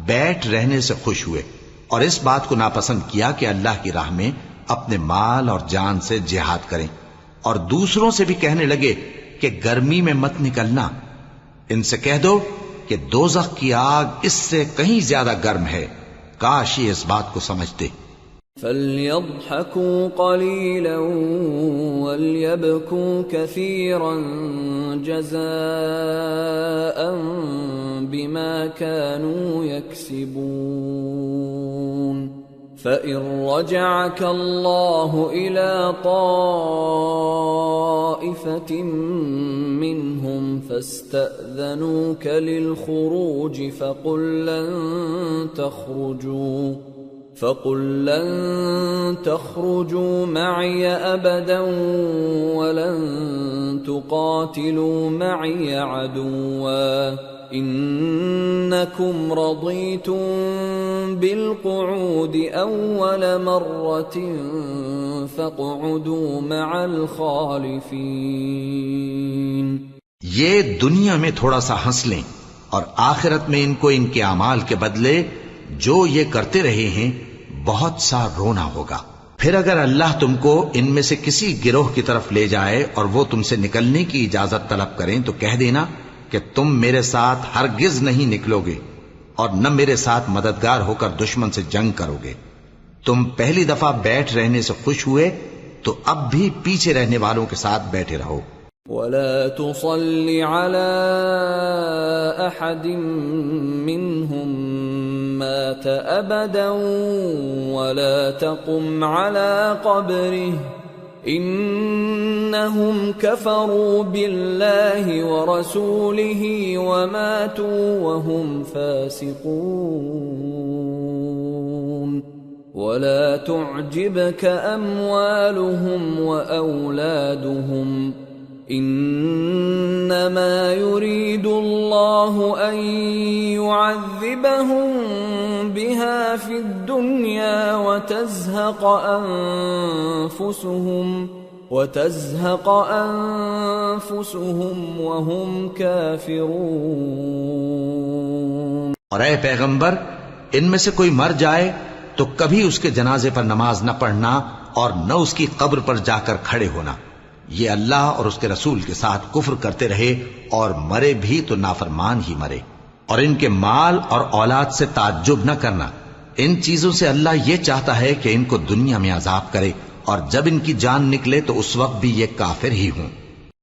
بیٹھ رہنے سے خوش ہوئے اور اس بات کو ناپسند کیا کہ اللہ کی راہ میں اپنے مال اور جان سے جہاد کریں، اور دوسروں سے بھی کہنے لگے کہ گرمی میں مت نکلنا۔ ان سے کہہ دو کہ دوزخ کی آگ اس سے کہیں زیادہ گرم ہے، کاش یہ اس بات کو سمجھتے۔ فَلْيَضْحَكُوا قَلِيلًا وَلْيَبْكُوا كَثِيرًا جَزَاءً بِمَا كَانُوا يَكْسِبُونَ۔ فَإِن رَّجَعَكَ اللَّهُ إِلَى طَائِفَةٍ مِّنْهُمْ فَاسْتَأْذَنُوكَ لِلْخُرُوجِ فَقُل لَّن فقل لن تخرجوا معي أبدا ولن تقاتلوا معي عدوا إنكم رضيتم بالقعود أول مرة فاقعدوا مع الخالفين. یہ دنیا میں تھوڑا سا ہنس لیں اور آخرت میں ان کو ان کے اعمال کے بدلے جو یہ کرتے رہے ہیں بہت سا رونا ہوگا. پھر اگر اللہ تم کو ان میں سے کسی گروہ کی طرف لے جائے اور وہ تم سے نکلنے کی اجازت طلب کریں تو کہہ دینا کہ تم میرے ساتھ ہرگز نہیں نکلو گے اور نہ میرے ساتھ مددگار ہو کر دشمن سے جنگ کرو گے. تم پہلی دفعہ بیٹھ رہنے سے خوش ہوئے تو اب بھی پیچھے رہنے والوں کے ساتھ بیٹھے رہو. ولا تصل على أحد منهم مات أبدا ولا تقم على قبره إنهم كفروا بالله ورسوله وماتوا وهم فاسقون. ولا تعجبك أموالهم وأولادهم إنما يريد الله أن يعذبهم بها في الدنيا وتزهق أنفسهم وهم كافرون. اور اے پیغمبر ان میں سے کوئی مر جائے تو کبھی اس کے جنازے پر نماز نہ پڑھنا اور نہ اس کی قبر پر جا کر کھڑے ہونا. یہ اللہ اور اس کے رسول کے ساتھ کفر کرتے رہے اور مرے بھی تو نافرمان ہی مرے. اور ان کے مال اور اولاد سے تعجب نہ کرنا. ان چیزوں سے اللہ یہ چاہتا ہے کہ ان کو دنیا میں عذاب کرے اور جب ان کی جان نکلے تو اس وقت بھی یہ کافر ہی ہوں.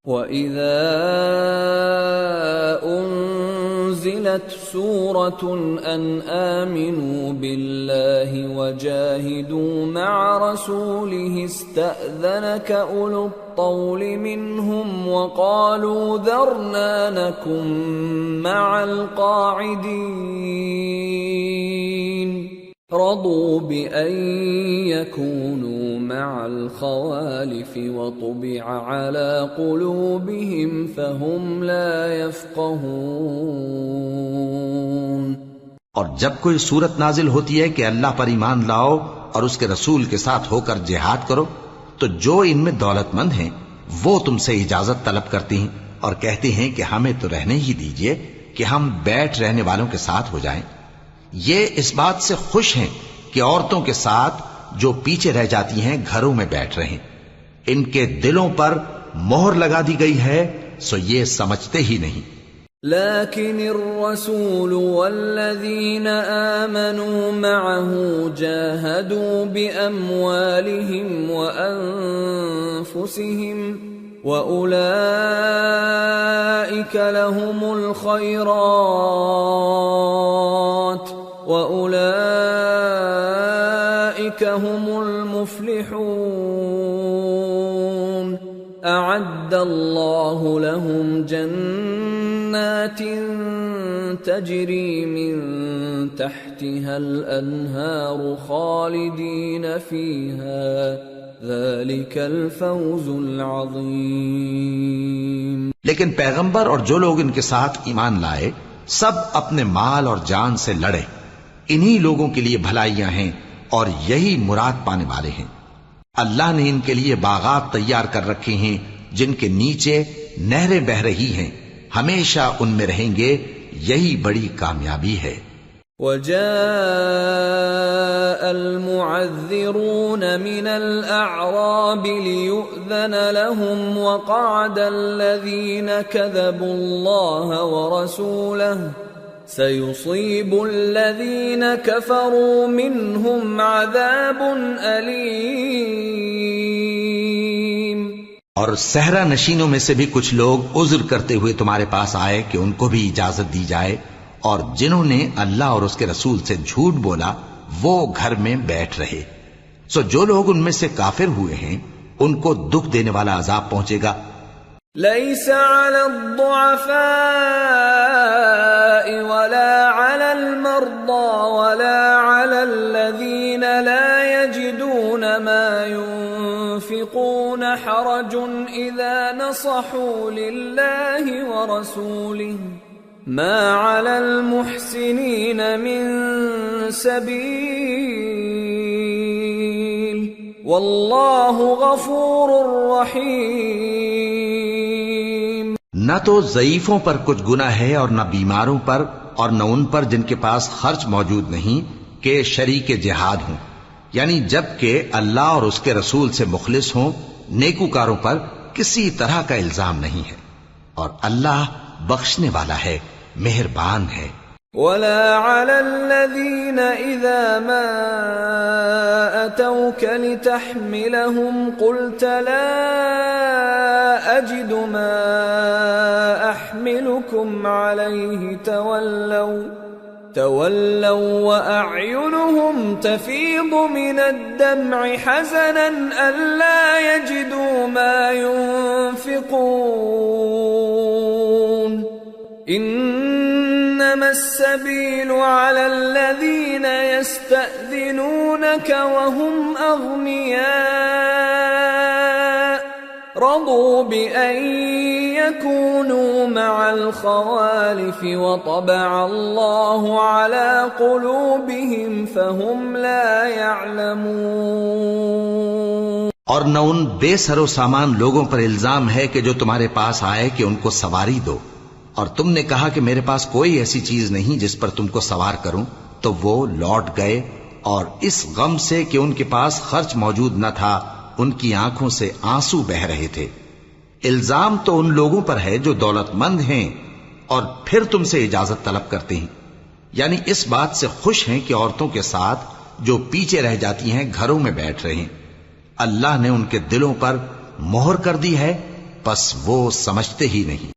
وَإِذَا أُنزِلَتْ سُورَةٌ أَنْ آمِنُوا بِاللَّهِ وَجَاهِدُوا مَعَ رَسُولِهِ اسْتَأْذَنَكَ أُولُو الطَّوْلِ مِنْهُمْ وَقَالُوا ذَرْنَا نَكُنْ مَعَ الْقَاعِدِينَ رَضُوا بِأَنْ يَكُونُوا مَعَ الْخَوَالِفِ وَطُبِعَ عَلَى قُلُوبِهِمْ فَهُمْ لَا يَفْقَهُونَ. اور جب کوئی صورت نازل ہوتی ہے کہ اللہ پر ایمان لاؤ اور اس کے رسول کے ساتھ ہو کر جہاد کرو تو جو ان میں دولت مند ہیں وہ تم سے اجازت طلب کرتی ہیں اور کہتے ہیں کہ ہمیں تو رہنے ہی دیجئے کہ ہم بیٹھ رہنے والوں کے ساتھ ہو جائیں. یہ اس بات سے خوش ہیں کہ عورتوں کے ساتھ جو پیچھے رہ جاتی ہیں گھروں میں بیٹھ رہیں. ان کے دلوں پر مہر لگا دی گئی ہے سو یہ سمجھتے ہی نہیں. لكن الرسول والذين آمنوا معه جاهدوا بأموالهم وأنفسهم وأولئك لهم الخيرات وأولئك هم المفلحون. أعد الله لهم جنات تجري من تحتها الأنهار خالدين فيها ذلك الفوز العظيم. لیکن پیغمبر اور جو لوگ ان کے ساتھ ایمان لائے سب اپنے مال اور جان سے لڑے. انہی لوگوں کے لیے بھلائیاں ہیں اور یہی مراد پانے والے ہیں. اللہ نے ان کے لیے باغات تیار کر رکھے ہیں جن کے نیچے نہریں بہ رہی ہیں. ہمیشہ ان میں رہیں گے. یہی بڑی کامیابی ہے. وَجَاءَ الْمُعَذِّرُونَ مِنَ الْأَعْرَابِ لِيُؤْذَنَ لَهُمْ وَقَعَدَ الَّذِينَ كَذَبُوا اللَّهَ وَرَسُولَهُ سَيُصِيبُ الَّذِينَ كَفَرُوا مِنْهُمْ عَذَابٌ أَلِيمٌ. اور صحرا نشینوں میں سے بھی کچھ لوگ عذر کرتے ہوئے تمہارے پاس آئے کہ ان کو بھی اجازت دی جائے اور جنہوں نے اللہ اور اس کے رسول سے جھوٹ بولا وہ گھر میں بیٹھ رہے. سو جو لوگ ان میں سے کافر ہوئے ہیں ان کو دکھ دینے والا عذاب پہنچے گا. ليس على الضعفاء ولا على المرضى ولا على على الذين لا يجدون ما ينفقون حرج إذا نصحوا لله ورسوله ما على المحسنين من سبيل والله غفور رحيم۔ نہ تو ضعیفوں پر کچھ گناہ ہے اور نہ بیماروں پر اور نہ ان پر جن کے پاس خرچ موجود نہیں کہ شریک جہاد ہوں، یعنی جب کہ اللہ اور اس کے رسول سے مخلص ہوں، نیکوکاروں پر کسی طرح کا الزام نہیں ہے، اور اللہ بخشنے والا ہے، مہربان ہے۔ ولا على الذين إذا ما أتوك لتحملهم قلت لا أجد ما أحملكم عليه تولوا وأعينهم تفيض من الدمع حزنا ألا يجدوا ما ينفقون إنما السبيل على الذين يستأذنونك وهم أغنياء رضوا بأن يكونوا مع الخوالف وطبع الله على قلوبهم فهم لا يعلمون۔ اور نہ ان بے سر و سامان لوگوں پر الزام ہے کہ جو تمہارے پاس آئے کہ ان کو سواری دو، اور تم نے کہا کہ میرے پاس کوئی ایسی چیز نہیں جس پر تم کو سوار کروں، تو وہ لوٹ گئے، اور اس غم سے کہ ان کے پاس خرچ موجود نہ تھا ان کی آنکھوں سے آنسو بہ رہے تھے۔ الزام تو ان لوگوں پر ہے جو دولت مند ہیں اور پھر تم سے اجازت طلب کرتے ہیں، یعنی اس بات سے خوش ہیں کہ عورتوں کے ساتھ جو پیچھے رہ جاتی ہیں گھروں میں بیٹھ رہے ہیں۔ اللہ نے ان کے دلوں پر مہر کر دی ہے، پس وہ سمجھتے ہی نہیں۔